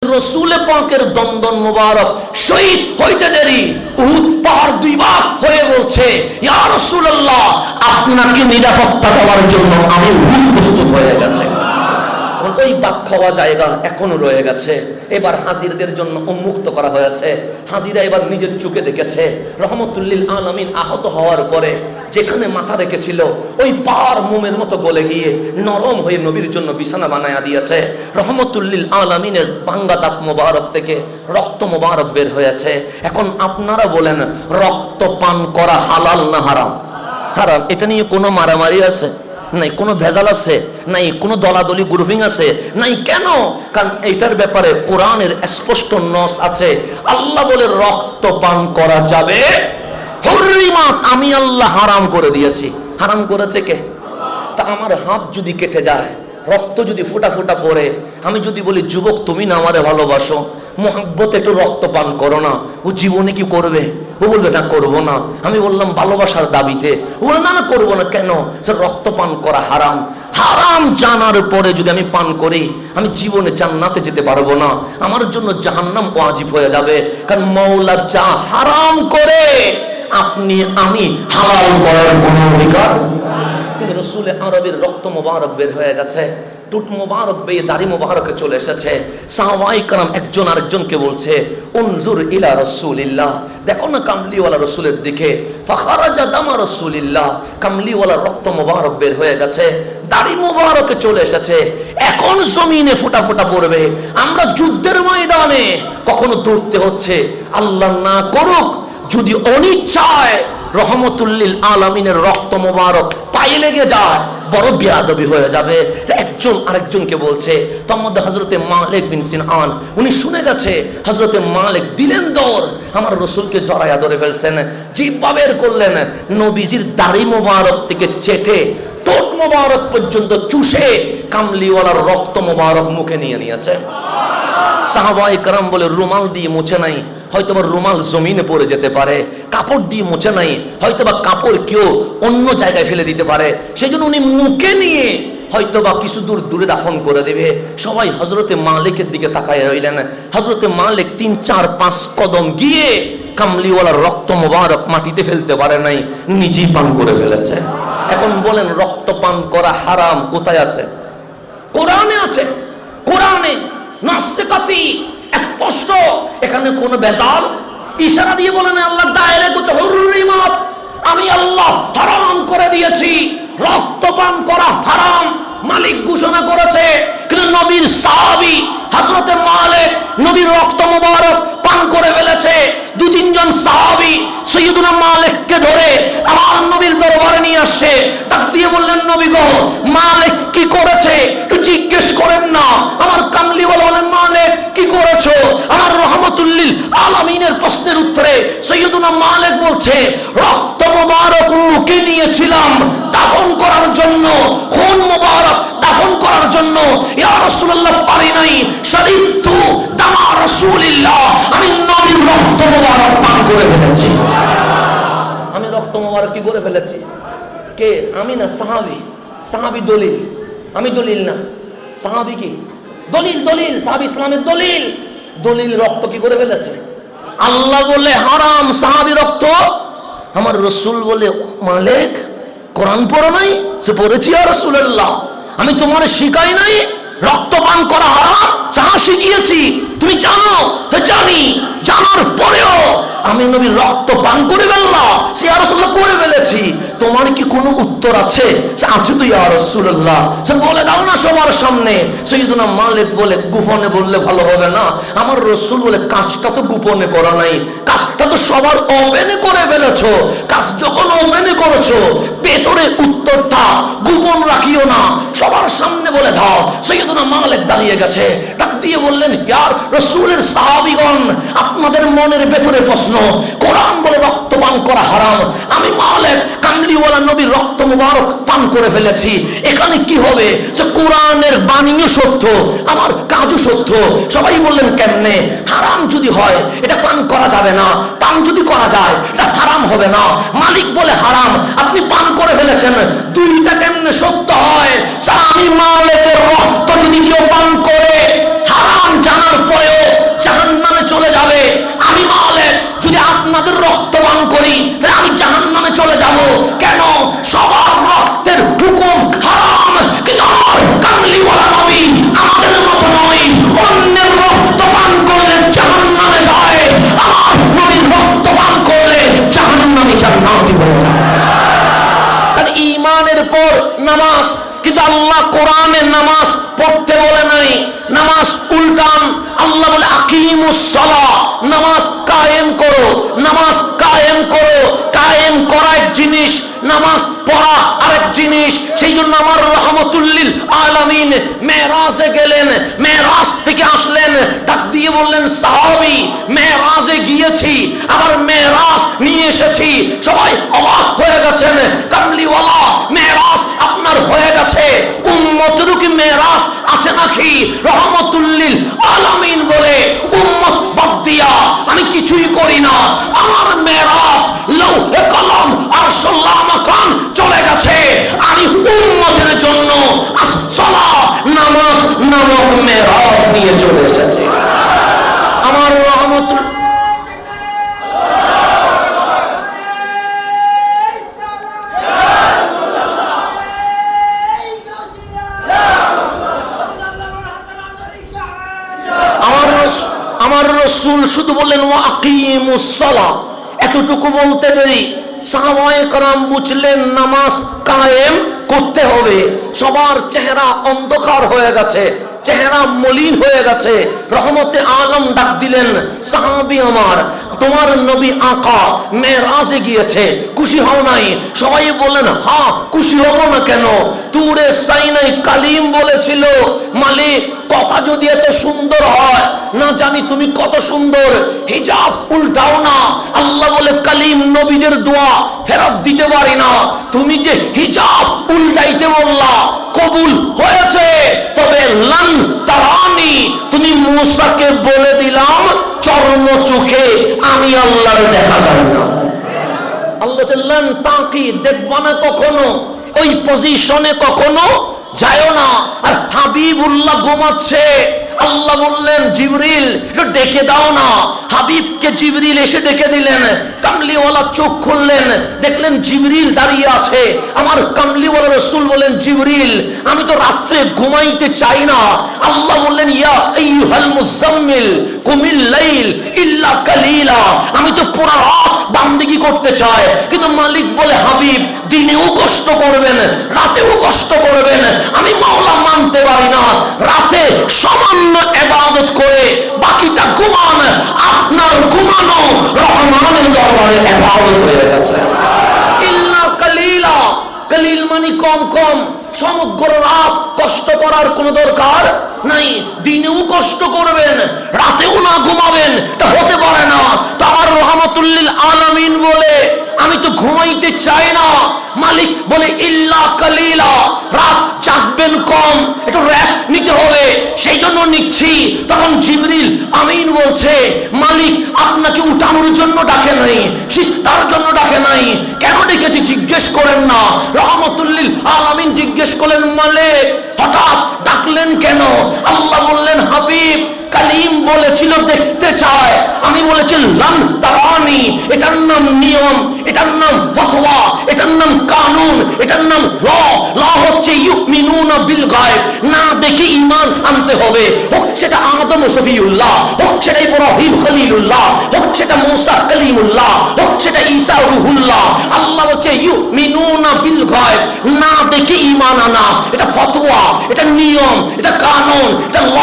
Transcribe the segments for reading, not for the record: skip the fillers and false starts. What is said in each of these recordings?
রসুল পাকের দন্দন মুবারক শহীদ হইতে দেরি উহুদ পাহাড় দুই ভাগ হয়ে বলছে, ইয়া রাসূলুল্লাহ, আপনাকে নিরাপত্তা দেওয়ার জন্য আমি উহুদ প্রস্তুত হয়ে গেছে। ওই বাক খাওয়া জায়গা এখনো রয়ে গেছে। এবার হাজিরদের জন্য উন্মুক্ত করা হয়েছে। হাজিরা এবার নিজের চোখে দেখেছে রহমতুল্লিল আলামিন আহত হওয়ার পরে যেখানে মাথা রেখেছিল ওই পাহাড় মোমের মতো গলে গিয়ে নরম হয়ে নবীর জন্য বিছানা বানায়া দিয়েছে। রহমতুল্লিল আলামিনের ভাঙ্গা দাঁত মোবারক থেকে রক্ত মোবারক বের হয়েছে। এখন আপনারা বলেন, রক্ত পান করা হালাল না হারাম? হারাম। এটা নিয়ে কোনো মারামারি আছে নাই, কোনো ভেজাল আছে নাই, কোনো দলাদলি গ্রুপিং আছে নাই। কেন? কারণ এইটার ব্যাপারে কোরআনের স্পষ্ট নস আছে। আল্লাহ বলে রক্ত পান করা যাবে, হুররিমাত, আমি আল্লাহ হারাম করে দিয়েছি। হারাম করেছে কে? তা আমার হাত যদি কেটে যায়, রক্ত যদি ফোঁটা ফোঁটা পড়ে, আমি যদি বলি যুবক তুমি না আমারে ভালোবাসো, মোহাব্বত একটু রক্ত পান করো না, ও জীবনে কি করবে? ও বলবে না করবো না। আমি বললাম ভালোবাসার দাবিতে, ও বলে না না করবো না। কেন? সে রক্ত পান করা হারাম। হারাম জানার পরে যদি আমি পান করি, আমি জীবনে জান্নাতে যেতে পারবো না, আমার জন্য জাহান্নাম ওয়াজিব হয়ে যাবে। কারণ মওলা যা হারাম করে আপনি আমি হালাল করার কোনো অধিকার। কিন্তু রসুলের আরবের রক্ত মোবারক বের হয়ে গেছে, টুট মোবারক বেয়ে দাড়ি মোবারকে চলে এসেছে। সাহাবায়ে কেরাম একজন আরেকজনকে বলছে, উনজুর ইলা রাসূলিল্লাহ, দেখো না কামলিওয়ালা রসুলের দিকে। ফাখারাজা দামা রাসূলিল্লাহ, কামলিওয়ালা রক্ত মোবারক বের হয়ে গেছে, দাড়ি মোবারকে চলে এসেছে। এখন জমিনে ফোঁটা ফোঁটা পড়বে। আমরা যুদ্ধের ময়দানে কখনো দৌড়তে হচ্ছে, আল্লাহ না করুক যদি অনিচ্ছায় রহমতুল্লিল আলামিনের রক্ত মোবারক পায়ে লেগে যায়, বড় বেয়াদবি হয়ে যাবে। একজন আরেকজনকে বলছে। তন্মধ্যে হযরতে মালিক বিন সিনআন উনি শুনে গেছে, হযরতে মালিক দিলেন দৌড়, আমার রসুলকে জড়াইয়া ধরে ফেলছেন, জিহ্বা বের করলেন, নবীজির দাড়ি মোবারক থেকে চেটে ঠোঁট মোবারক পর্যন্ত চুষে কামলিওয়ালার রক্ত মোবারক মুখে নিয়ে নিয়েছে। সাহাবায়ে কেরাম বলে, রুমাল দিয়ে মুছে নাই, হয়তোবা রুমাল জমিনে পড়ে যেতে পারে। কাপড় দিয়ে মুছে নাই, হয়তোবা কাপড় কেউ অন্য জায়গায় ফেলে দিতে পারে। সেই জন্য উনি মুখে নিয়ে হয়তোবা কিছু দূর দূরে দাফন করে দেবে। সবাই হযরতে মালিকের দিকে তাকায় রইলেন। হযরতে মালিক 3, 4, 5 কদম গিয়ে কামলিওয়ালার রক্ত মোবারক মাটিতে ফেলতে পারে নাই, নিজেই পান করে ফেলেছে। এখন বলেন, রক্ত পান করা হারাম কোথায় আছে? কোরআনে আছে। কোরআনে নাসিকাতি স্পষ্ট, এখানে কোন বেজাল ইশারা দিয়ে বলেন আল্লাহ ডাইরেক্ট হচ্ছে হুররিমাত, আমি আল্লাহ হারাম করে দিয়েছি, রক্ত পান করা হারাম মালিক ঘোষণা করেছে। কিন্তু নবীর সাহাবী হযরতে মালিক নবীর রক্ত মোবারক পান করে ফেলেছে। 2-3 জন সাহাবী সাইয়্যিদুনা মালিককে ধরে আমার নবীর দরবারে নিয়ে আসছে, ডাক দিয়ে বললেন, নবী গো, মালিক কি করেছে একটু জিজ্ঞেস করেন না। আমার কামলিওয়ালা বলেন, মালিক কি করেছো? আমার রহমতুল্লিল আলামিনের প্রশ্নের উত্তরে সাইয়্যিদুনা মালিক বলছে, রক্ত মোবারক মুখে নিয়েছিলাম দাফন করার জন্য, খুন মোবারক দাফন করার জন্য, ইয়া রাসূলুল্লাহ পারি নাই, শরীবতু দামা রাসূলিল্লাহ, আমি নবীর রক্ত মোবারক পান করে ফেলেছি। আমি রক্ত মোবারক কি করে ফেলেছি? কে? আমি না, সাহাবী। সাহাবী দলিল, আমি দলিল না। সাহাবী কি দলিল? দলিল সাহাবী ইসলামের দলিল। দলিল রক্ত কি করে ফেলেছে? আল্লাহ বলে হারাম, সাহাবী রক্ত। আমার রসুল বলে, মালিক কোরআন পড়ো নাই? সে পড়েছি ইয়া রাসূলুল্লাহ, আমি তোমার শিখাই নাই রক্ত পান করা হারাম? যাহা শিখিয়েছি তুমি জানো। সে জানি, জানার পরেও আমি নবীর রক্ত পান করে ফেললাম, সে ইয়া রাসূলুল্লাহ করে ফেলেছি। তোমার কি কোনো উত্তর আছে? সে আছে তো ইয়া রাসূলুল্লাহ, সে বলে দাও না সবার সামনে। সাইয়্যিদুনা মালিক বলে, গোপনে বললে ভালো হবে না। আমার রসুল বলে, কাজটা তো গোপনে করা নাই, কাজটা তো সবার ওপেনে করে ফেলেছো। কাজ যখন ওপেনে করেছো, ভেতরে উত্তরটা গোপন রাখিও না, সবার সামনে বলে দাও। সাইয়্যিদুনা মালিক দাঁড়িয়ে গেছে, ডাক দিয়ে বললেন, ইয়া রাসূলের সাহাবীগণ, আপনাদের মনের ভেতরে প্রশ্ন, কোরআন বলে রক্ত পান করা হারাম, আমি মালিক কামলিওয়ালা নবীর রক্ত মুবারক পান করে ফেলেছি, এখানে কি হবে? যে কোরআনের বাণীও সত্য, আমার কাজও সত্য। সবাই বললেন, কেমনে? হারাম যদি হয় এটা পান করা যাবে না, পান যদি করা যায় এটা হারাম হবে না। মালিক বলে হারাম, আপনি পান করে ফেলেছেন, দুইটা কেমনে সত্য হয়? আমি মালিকের রক্ত যদি কেউ পান করে হারাম জানার পরেও জাহান্নামে চলে যাবে। আমি মালিক যদি আপনাদের রক্ত পান করি তাহলে আমি জাহান্নামে চলে যাব কেন? সবার রক্তের হুকুম হারাম, কিন্তু আমার কামলিওয়ালা নবী আমাদের মতো নয়, অন্যের রক্ত পান করলে জাহান্নামে যায়, আমার নবীর রক্ত পান করলে জাহান্নামে জান্নাতি হয়ে যায়। ঈমানের পর নামাজ, কিন্তু আল্লাহ কোরআনে নামাজ পড়তে বলে নাই, নামাজ উল্টান। আল্লাহ বলে আকিমুস সালাহ, নামাজ কায়েম করো, নামাজ কায়েম করো। কায়েম করা এক জিনিস, নামাজ পড়া আরেক জিনিস। সেই জন্য আমার রাহমাতুল লিল আলামিন মেরাজে গেলেন, মেরাজ থেকে আসলেন, ডাক দিয়ে বললেন সাহাবী মেরাজে গিয়েছি, আবার মেরাজ নিয়ে এসেছি। সবাই অবাক হয়ে গেছেন, কামলিওয়ালা মেরাজ আপনার হয়ে গেছে, উম্মতেরও কি মেরাজ আছে নাকি? রাহমাতুল লিল আলামিন বলে উম্মত বাদ দিয়া আমি কিছুই করি না, আমার মেরাজ লৌহে কলম আরশুল্লাহ মাকান চলে গেছে, আমি উম্মতের জন্য সালাহ নামাজ নামক মেরাজ নিয়ে চলে এসেছি। আমার রাহমাতুল আমার রাসূল শুধু বললেন ওয়া আকিমুস সালাহ, এতটুকু বলতে দেরি সাহাবায়ে কেরাম বুঝলেন নামাজ কায়েম করতে হবে। সবার চেহারা অন্ধকার হয়ে গেছে, চেহারা মলিন হয়ে গেছে। রহমতে আলম ডাক দিলেন সাহাবী আমার, তোমার নবী আকা মেরাজে গিয়েছে, খুশি হও নাই? সবাই বললেন হ্যাঁ খুশি হব না কেন? তুরে সাইনাই কালিম বলেছিল, মালিক কথা যদি এত সুন্দর হয়, না জানি তুমি কত সুন্দর, হিজাব উল্টাও না। আল্লাহ বলে কালিম নবীদের দোয়া ফেরত দিতে পারি না, তুমি যে হিজাব উল্টাইতে বললা কবুল হয়েছে, তবে লান তারানি, তুমি মুসাকে বলে দিলাম চর্ম চোখে আমি আল্লাহর দেখা যায় না। আল্লাহ বললেন তাকি দেখবা না কখনো, ওই পজিশনে কখনো যায় না। আর হাবিবুল্লাহ ঘুমাচ্ছে, আল্লাহ বললেন জিবরিল একটু ডেকে দাও না। হাবিবকে জিবরিল এসে ডেকে দিলেন, কামলিওয়ালা চোখ খুললেন, দেখলেন জিবরিল দাঁড়িয়ে আছে। আমার কামলিওয়ালা রাসূল বলেন জিবরিল আমি তো রাত্রে ঘুমাইতে চাই না। আল্লাহ বললেন ইয়া আইয়ুহাল মুজাম্মিল কুমিল লাইল ইল্লা কালিলা, আমি তো পুরো রাত বান্দেগি করতে চাই, কিন্তু মালিক বলে হাবিব দিনেও কষ্ট করবেন রাতেও কষ্ট করবেন, আমি মাওলা মানতে পারি না, রাতে সামান্য ইবাদত করে বাকিটা ঘুমান। আপনার ঘুমানো রহমানের দরবারে ইবাদত হয়ে গেছে। ইল্লা কালিলা, কালিল মানে কম কম, সমগ্র রাত কষ্ট করার কোনো দরকার নাই। দিনেও কষ্ট করবেন রাতেও না ঘুমাবেন, তা হতে পারে না। তো আমার রাহমাতুল লিল আলামিন বলে আমি তো ঘুমাইতে চাই না। মালিক বলে ইল্লা কালিলা, রাত জাগবেন কম, একটু রেস্ট নিতে হবে, সেই জন্য নিচ্ছি। তখন জিবরিল আমিন বলছে মালিক আপনাকে উঠানোর জন্য ডাকে নাই, তার জন্য ডাকে নাই, কেন ডেকেছি জিজ্ঞেস করেন না। রাহমাতুল লিল আলামিন জিজ্ঞেস করলেন মালিক হঠাৎ ডাকলেন কেন? আল্লাহ বললেন হাবিব কালিম বলেছিল দেখতে চায়, আমি বলেছি লান তারানি, এটার নাম নিয়ম, এটার নাম ফতোয়া, এটার নাম কানুন, এটার নাম ল। ল হচ্ছে ইউমিনুনা বিল গায়ব, না দেখে ঈমান আনতে হবে। হোক সেটা আদম সফিউল্লাহ, হোক সেটা ইব্রাহিম খলিলুল্লাহ, হোক সেটা মুসা কালিমুল্লাহ, হোক সেটা ঈসা রূহুল্লাহ। আল্লাহ বলছে ইউমিনুনা বিল গায়ব, না দেখে ঈমান আনা, এটা ফতোয়া, এটা নিয়ম, এটা কানুন, এটা ল।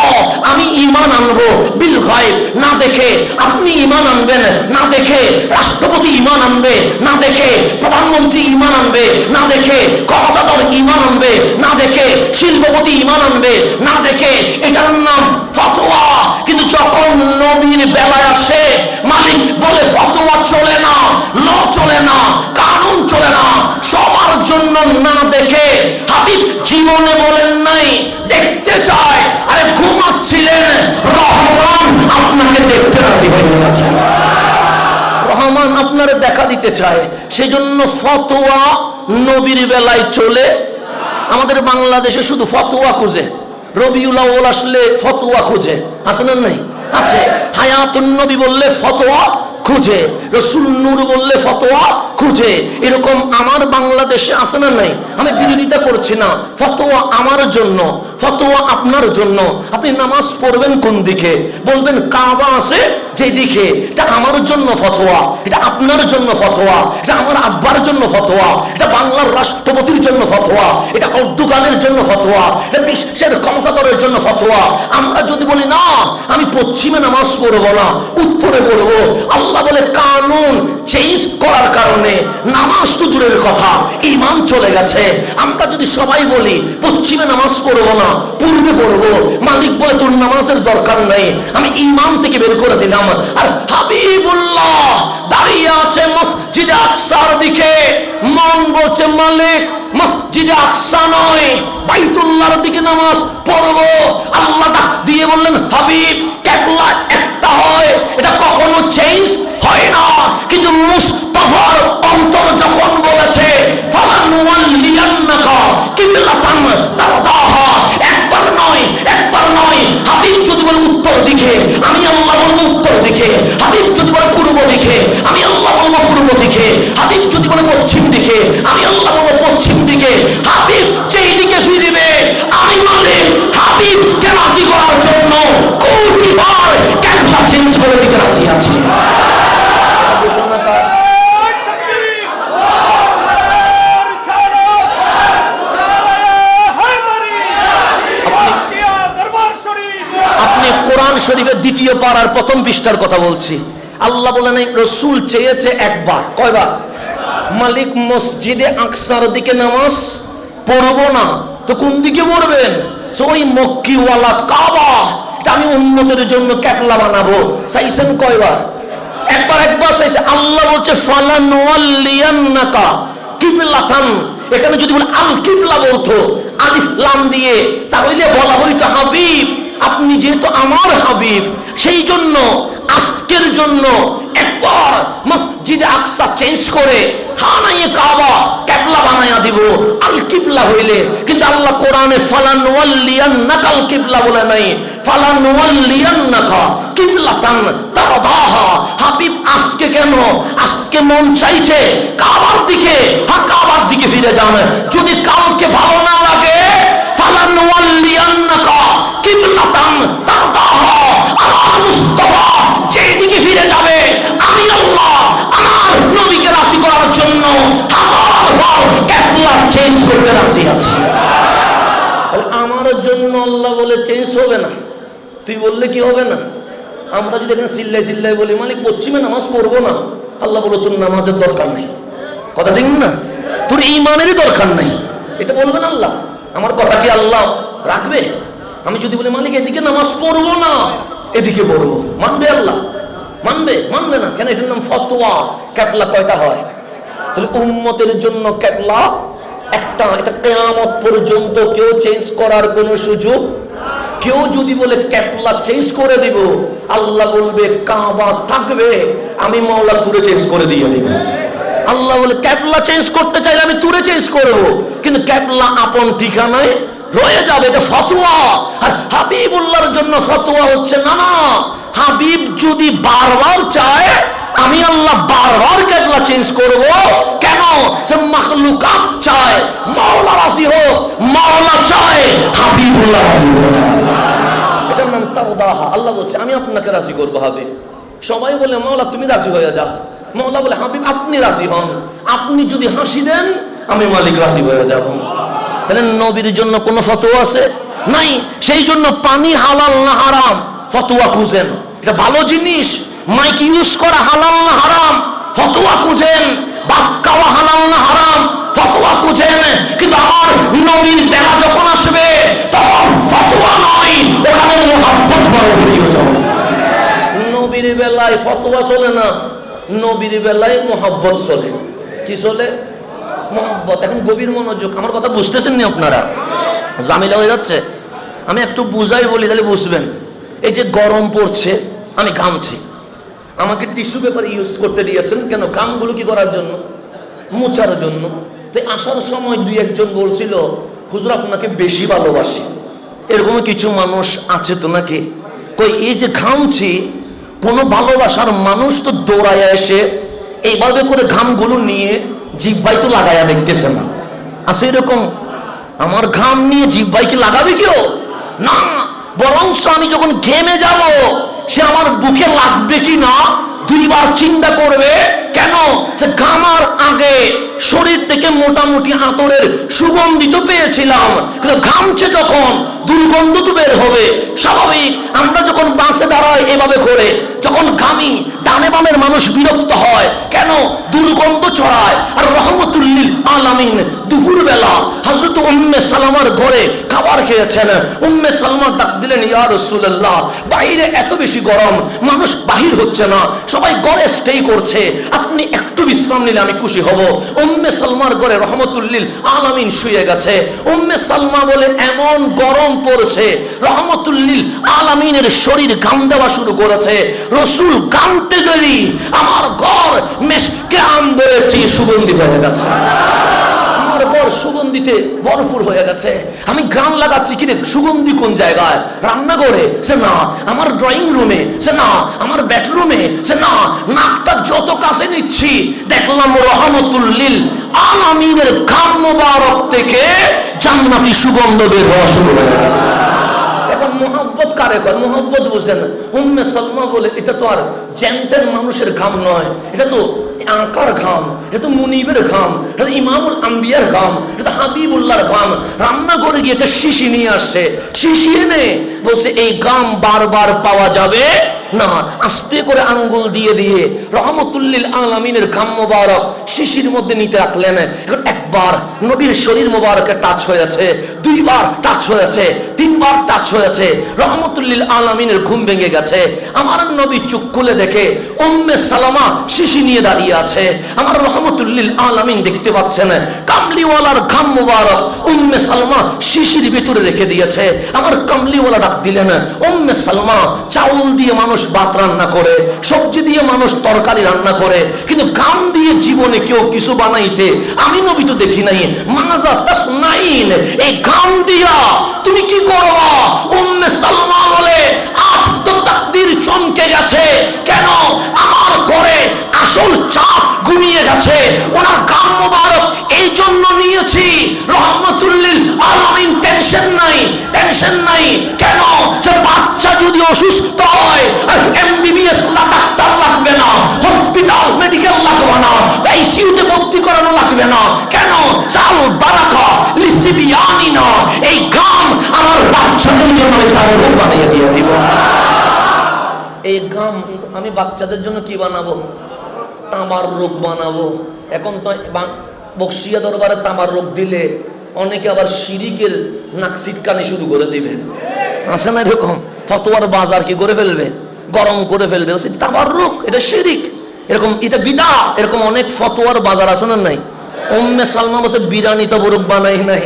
আমি ঈমান আনবো বিল গায়ব, না দেখে। আপনি ঈমান আনবেন না দেখে, রাষ্ট্রপতি ঈমান আনবে না দেখে, প্রধানমন্ত্রী ঈমান আনবে না দেখে, ক্ষমতাধর ঈমান আনবে না দেখে, শিল্পপতি ঈমান আনবে না দেখে, এটার নাম ফতোয়া। কিন্তু যখন নবীর বেলায় আসে মালিক বলে ফতোয়া চলে না, ল চলে না, কানুন চলে না, সবার জন্য না দেখে। হাবিব জীবনে বলেন নাই দেখতে চায়, আরে ঘুমাচ্ছিলেন, রহমান আপনাকে দেখতে রাজি হয়ে গেছে, রহমান আপনারে দেখা দিতে চায়। সেই জন্য ফতোয়া নবীর বেলায় চলে। আমাদের বাংলাদেশে শুধু ফতোয়া খুঁজে, রবিউল আউয়াল আসলে ফতোয়া খুঁজে, আছে না নাই? আছে। হায়াতুন নবী বললে ফতোয়া খুঁজে, রসুল নূর বললে ফতোয়া খুঁজে। এরকম আমার বাংলাদেশে আছে না নাই? আমি বিরোধিতা করছি না। ফতোয়া আমার জন্য, ফতোয়া আপনার জন্য। আপনি নামাজ পড়বেন কোন দিকে? বলবেন কাবা আছে যেদিকে, এটা আমার জন্য ফতোয়া, এটা আপনার জন্য ফতোয়া, এটা আমার আব্বার জন্য ফতোয়া, এটা বাংলার রাষ্ট্রপতির জন্য ফতোয়া, এটা অর্দোগানের জন্য ফতোয়া, এটা বিশ্বের ক্ষমতাধরের জন্য ফতোয়া। আমরা যদি বলি না আমি পশ্চিমে নামাজ পড়বো না, উত্তরে পড়বো, আল্লাহ বলে কানুন চেঞ্জ করার কারণে নামাজ তো দূরের কথা, ঈমান চলে গেছে। আমরা যদি সবাই বলি পশ্চিমে নামাজ পড়বো না, পূর্বে পড়বো, মালিক বলে তোর নামাজের দরকার নেই, আমি ঈমান থেকে বের করে দিলাম। আর হাবিবুল্লাহ দাঁড়িয়ে আছে মসজিদে আকসার দিকে, মন বলছে মালিক মসজিদে আকসা নয় বাইতুল্লাহর দিকে নামাজ পড়বো। আল্লাহ ডাক দিয়ে বললেন হাবিব কিবলা একটা হয়, এটা কখনো চেঞ্জ হয় না। কিন্তু মুস্তাফার অন্তর যখন বলেছে ফালানুওয়াল্লিয়ান্নাকা কিবলাতান তারদাহা, একবার নয়, একবার নয়। হাবিব যদি বলে উত্তর দিকে, আমি আল্লাহ বলবো উত্তর দিকে। হাবিব যদি বলে পূর্ব দিকে, আমি আল্লাহ বলবো পূর্ব দিকে। হাবিব যদি বলে পশ্চিম দিকে, আমি আল্লাহ বলবো পশ্চিম দিকে। হাবিব যেই দিকে ফিরবে, আমি মালিক হাবিবকে রাজি করার জন্য কোটিবার কিবলা চেঞ্জ করে দিতে রাজি আছি। আপনি কোরআন শরীফের দ্বিতীয় পারার প্রথম পৃষ্ঠার কথা বলছি। আল্লাহ বলেন রসুল চেয়েছে একবার, কয়বার? মালিক মসজিদে আকসার দিকে নামাজ পড়বো না, তো কোন দিকে পড়বেন? ওই মক্কিওয়ালা কাবা, এটা আমি উম্মতের জন্য কিবলা বানাবো। চাইছেন কয়বার? একবার, একবার চাইছে। আল্লাহ বলছে ফালানুওয়াল্লিয়ান্নাকা কিবলাতান, এখানে যদি বলে আল কিবলা বলতো আলিফ লাম দিয়ে, তাহলে বলা হইতো হাবিব আপনি যেহেতু আমার হাবিব, সেই জন্য আজকের জন্য একবার মসজিদে আকসা চেঞ্জ করে খানায়ে কাবা কিবলা বানায়া দিব আল কিবলা হইলে। কিন্তু আল্লাহ কোরআনে ফালানুওয়াল্লিয়ান্নাকাল কিবলা বলে নাই, ফালানুওয়াল্লিয়ান্নাকা কিবলাতান তারদাহা। হাবিব আজকে কেন, আজকে মন চাইছে কাবার দিকে, হ্যাঁ কাবার দিকে ফিরে যান। যদি কালকে ভালো না লাগে ফালানুওয়াল্লিয়ান্নাকা কিবলাতান তারদাহা, আমার মুস্তাফা যেদিকে ফিরে যাবে, আমি আল্লাহ আমার নবীকে রাজি করার জন্য হাজারবার কিবলা চেঞ্জ করতে রাজি আছি। আমার জন্য আল্লাহ বলে চেঞ্জ হবে না, তুই বললে কি হবে না? আমরা যদি এখানে চিল্লাই চিল্লাই বলি মালিক পশ্চিমে নামাজ পড়বো না, আল্লাহ বলো তোর নামাজের দরকার নেই। কথা ঠিক না? তোর ঈমানেরই দরকার নাই, এটা বলবেন আল্লাহ? আমার কথা কি আল্লাহ রাখবে? আমি যদি বলি মালিক এদিকে নামাজ পড়বো না, এদিকে পড়বো, মানবে আল্লাহ? মানবে? মানবে না। কেন? এটার নাম ফতোয়া। কিবলা কয়টা হয়? তাহলে উম্মতের জন্য কিবলা একটা, এটা কিয়ামত পর্যন্ত কেউ চেঞ্জ করার কোনো সুযোগ। কেউ যদি বলে কিবলা চেঞ্জ করে দিব, আল্লাহ বলবে কাবা থাকবে, আমি মাওলা তুরে চেঞ্জ করে দিয়ে দিব। আল্লাহ বলে কিবলা চেঞ্জ করতে চাইলে আমি তুরে চেঞ্জ করব, কিন্তু কিবলা আপন ঠিকানায় রয়ে যাবে, এটা ফতোয়া। আর হাবিবুল্লাহর জন্য ফতোয়া হচ্ছে না, না হাবিব যদি বারবার চায়, আমি আল্লাহ বারবার কিবলা চেঞ্জ করব। কেন? সে মাখলুকাত চায় মাওলা রাজি হোক, মাওলা চায় হাবিবুল্লাহ রাজি হোক। এটার নাম তারদাহা। আল্লাহ বলছে আমি আপনাকে রাজি করব হাবিব। সবাই বলে মাওলা তুমি রাজি হয়ে যাও, মাওলা বলে হাবিব আপনি রাজি হন, আপনি যদি হাসি দেন আমি মালিক রাজি হয়ে যাব। তাহলে নবীর জন্য কোনো ফতোয়া আছে? নাই। সেই জন্য পানি হালাল না হারাম ফতোয়া খুঁজেন, এটা ভালো জিনিস। মাইক ইউজ করা হালাল না হারাম ফতোয়া খুঁজেন, ভাত খাওয়া হালাল না হারাম ফতোয়া খুঁজেন। কিন্তু আমার নবীর বেলা যখন আসবে তখন ফতোয়া নয়, ওখানে মুহাব্বত বড় প্রয়োজন। নবীর বেলায় ফতোয়া চলে না, নবীর বেলায় মুহাব্বত চলে। কি চলে? মুহাব্বত। এখন গভীর মনোযোগ, আমার কথা বুঝতেছেন নি আপনারা? জামিলা হয়ে যাচ্ছে, আমি একটু বুঝাই বলি তাহলে বুঝবেন। এই যে গরম পড়ছে, আমি ঘামছি, আমাকে টিস্যু পেপার ইউজ করতে দিয়েছেন কেন? ঘামগুলো কি করার জন্য? মোছার জন্য। তো আসার সময় দুই একজন বলছিল হুজুর আপনাকে বেশি ভালোবাসি। এরকম কিছু মানুষ আছে তো নাকি? কই এই যে ঘামছি, কোনো ভালোবাসার মানুষ তো দৌড়ায় এসে এইভাবে করে ঘামগুলো নিয়ে জিহ্বাই তো লাগাইয়া দেখতেছে না, আছে এরকম? আমার ঘাম নিয়ে জিহ্বাই কি লাগাবে কেউ? না, বরঞ্চ আমি যখন ঘেমে যাব সে আমার বুকে লাগবে কি না দুইবার চিন্তা করবে। কেন? সে ঘামার আগে শরীর থেকে মোটামুটি আতরের সুগন্ধি তো পেয়েছিলাম, কিন্তু ঘামছে যখন দুর্গন্ধ তো বের হবে। স্বাভাবিক, আমরা যখন বাসে দাঁড়াই এভাবে করে, যখন ঘামি ডানে বামের মানুষ বিরক্ত হয়, কেন? দুর্গন্ধ ছড়ায়। আর রহমতুল্লিল আলামিন দুপুর বেলা হযরত উম্মে সালামার ঘরে খাবার খেয়েছেন। উম্মে সালামা ডাক দিলেন, ইয়া রাসূলুল্লাহ, বাইরে এত বেশি গরম, মানুষ বাহির হচ্ছে না, সবাই ঘরে স্টে করছে, আপনি একটু বিশ্রাম নিলে আমি খুশি হব। উম্মে সালমার ঘরে রহমতুল্লিল আলামিন শুয়ে গেছে। উম্মে সালমা বলে, এমন গরম পড়ছে, রহমতুল্লিল আলামিনের শরীর ঘাম দেওয়া শুরু করেছে। রসুল ঘামতে দেরি, আমার ঘর মেশকে আম্বরের চেয়ে সুগন্ধি হয়ে গেছে, আমার ঘর সুগন্ধিতে ভরপুর হয়ে গেছে। আমি ঘ্রাণ লাগাচ্ছি, কিরে সুগন্ধি কোন জায়গায়? রান্নাঘরে? সে না। আমার ড্রয়িং রুমে? সে না। আমার বেডরুমে? সে না। নাকটা যত কাছে নিচ্ছি দেখলাম রহমতুল্লিল আলামিনের ঘাম মোবারক থেকে জান্নাতি সুগন্ধ বের হওয়া শুরু হয়ে গেছে। এখন মোহাব্বত কারে কয়? মোহাব্বত বুঝেন? উম্মে সালমা বলে, এটা তো আর জ্যান্তের মানুষের ঘাম নয়, এটা তো আকার ঘাম, এটা তো মুনিবের ঘাম, এটা তো ইমামুল আম্বিয়ার ঘাম, এটা তো হাবিবুল্লাহর ঘাম। রান্না করে গিয়ে একটা শিশি নিয়ে আসছে, শিশি এনে বলছে এই ঘাম বারবার পাওয়া যাবে না। আস্তে করে আঙ্গুল দিয়ে দিয়ে রহমতুল্লিল আলামিনের ঘাম মোবারক শিশির মধ্যে নিতে রাখলেন। এখন একবার নবীর শরীর মোবারকে টাচ হয়েছে, দুইবার টাচ হয়েছে, তিনবার টাচ হয়েছে, রহমতুল্লিল আলামিনের ঘুম ভেঙে গেছে। আমার নবী চোখ খুলে দেখে উম্মে সালামা শিশি নিয়ে দাঁড়িয়ে আছে। আমার রহমতুল্লিল আলামিন দেখতে পাচ্ছেন কামলিওয়ালার ঘাম মোবারক উম্মে সালমা শিশির ভিতরে রেখে দিয়েছে। আমার কামলিওয়ালা ডাক দিলেন, উম্মে সালমা, চাউল দিয়ে মানুষ ভাত রান্না করে, সবজি দিয়ে মানুষ তরকারি রান্না করে, কিন্তু ঘাম দিয়ে জীবনে কেউ কিছু বানাইতে আমি নবী তো দেখি নাই। মাজা তাসনাইন, এই ঘাম দিয়া তুমি কি করবা? উম্মে সালমা বলে, আজ তো তাকদীর চমকে গেছে। কেন? আমার ঘরে আসল চাপ ঘুমিয়ে গেছে, ওনার ঘাম মোবারক এই জন্য নিয়েছি। রহমতুল্লিল আলামিন টেনশন নাই, টেনশন নাই। কেন? সে বাচ্চা যদি অসুস্থ হয়, এমবিবিএস ডাক্তার লাগবে না, হসপিটাল মেডিকেল লাগবে না, আইসিইউতে ভর্তি করানো লাগবে না। কেন? সাল বারাকা লিসিবিয়ানি না, এই ঘাম আমার বাচ্চাদের জন্য তাবরুক বানিয়ে দিয়ে দিব। এই ঘাম আমি বাচ্চাদের জন্য কি বানাবো? তাবাররুক বানাবো। এখন তো বক্সিয়া দরবারে তাবাররুক দিলে অনেকে আবার শিরিকের নাক সিটকানি শুরু করে দিবে, আছে না এরকম? ফতোয়ার বাজার কি করে ফেলবে, গরম করে ফেলবে। তাবাররুক এটা শিরিক, এরকম এটা বিদআত, এরকম অনেক ফতোয়ার বাজার আছে না নাই? উম্মে সালমা বসে বিরানি তাবাররুক বানাই নাই,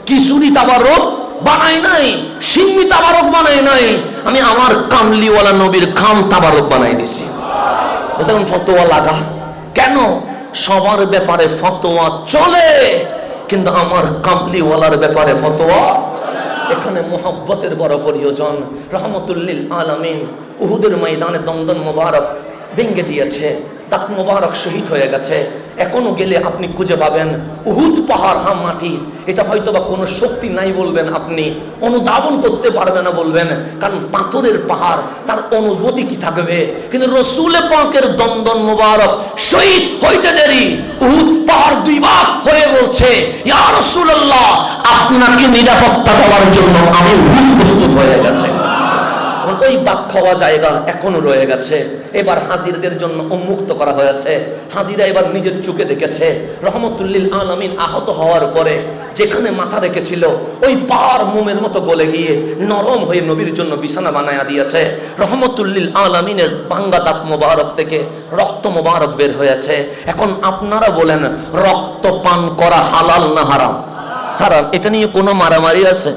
কিশোরী তাবাররুক বানাই নাই, সিন্নি তাবাররুক বানাই নাই, আমি আমার কামলিওয়ালা নবীর ঘাম তাবাররুক বানাই দিছি। এখন ফতোয়া লাগা কেন? সবার ব্যাপারে ফতোয়া চলে, কিন্তু আমার কামলিওয়ালার ব্যাপারে ফতোয়া। এখানে মোহাব্বতের বড় প্রয়োজন। রহমতুল্লিল আলামিন উহুদের ময়দানে দমদম মোবারক ভেঙে দিয়েছে, দাঁত মোবারক শহীদ হয়ে গেছে। এখনো গেলে আপনি খুঁজে পাবেন উহুদ পাহাড়, হাম মাটি, এটা হয়তো বা কোনো শক্তি নাই বলবেন, আপনি অনুধাবন করতে পারবেন না বলবেন, কারণ পাথরের পাহাড়, তার অনুভূতি কি থাকবে? কিন্তু রসুলে পাকের দন্দন মোবারক শহীদ হইতে দেরি, উহুদ পাহাড় দুই ভাগ হয়ে বলছে, ইয়া রাসূলুল্লাহ, আপনাকে নিরাপত্তা দেওয়ার জন্য আমি উহুদ প্রস্তুত হয়ে গেছে। ওই বাক খাওয়া জায়গা এখনো রয়ে গেছে। এবার হাজিরদের জন্য উন্মুক্ত করা হয়েছে। হাজিরা এবার নিজের চোখে দেখেছে রহমতুল্লিল আলামিন আহত হওয়ার পরে যেখানে মাথা রেখেছিল ওই পার মোমের মতো গলে গিয়ে নরম হয়ে নবীর জন্য বিছানা বানায়া দিয়েছে। রহমতুল্লিল আলামিনের বাঙ্গা দাঁত মোবারক থেকে রক্ত মোবারক বের হয়েছে। এখন আপনারা বলেন, রক্ত পান করা হালাল না হারাম? হারাম। এটা নিয়ে কোনো মারামারি আছে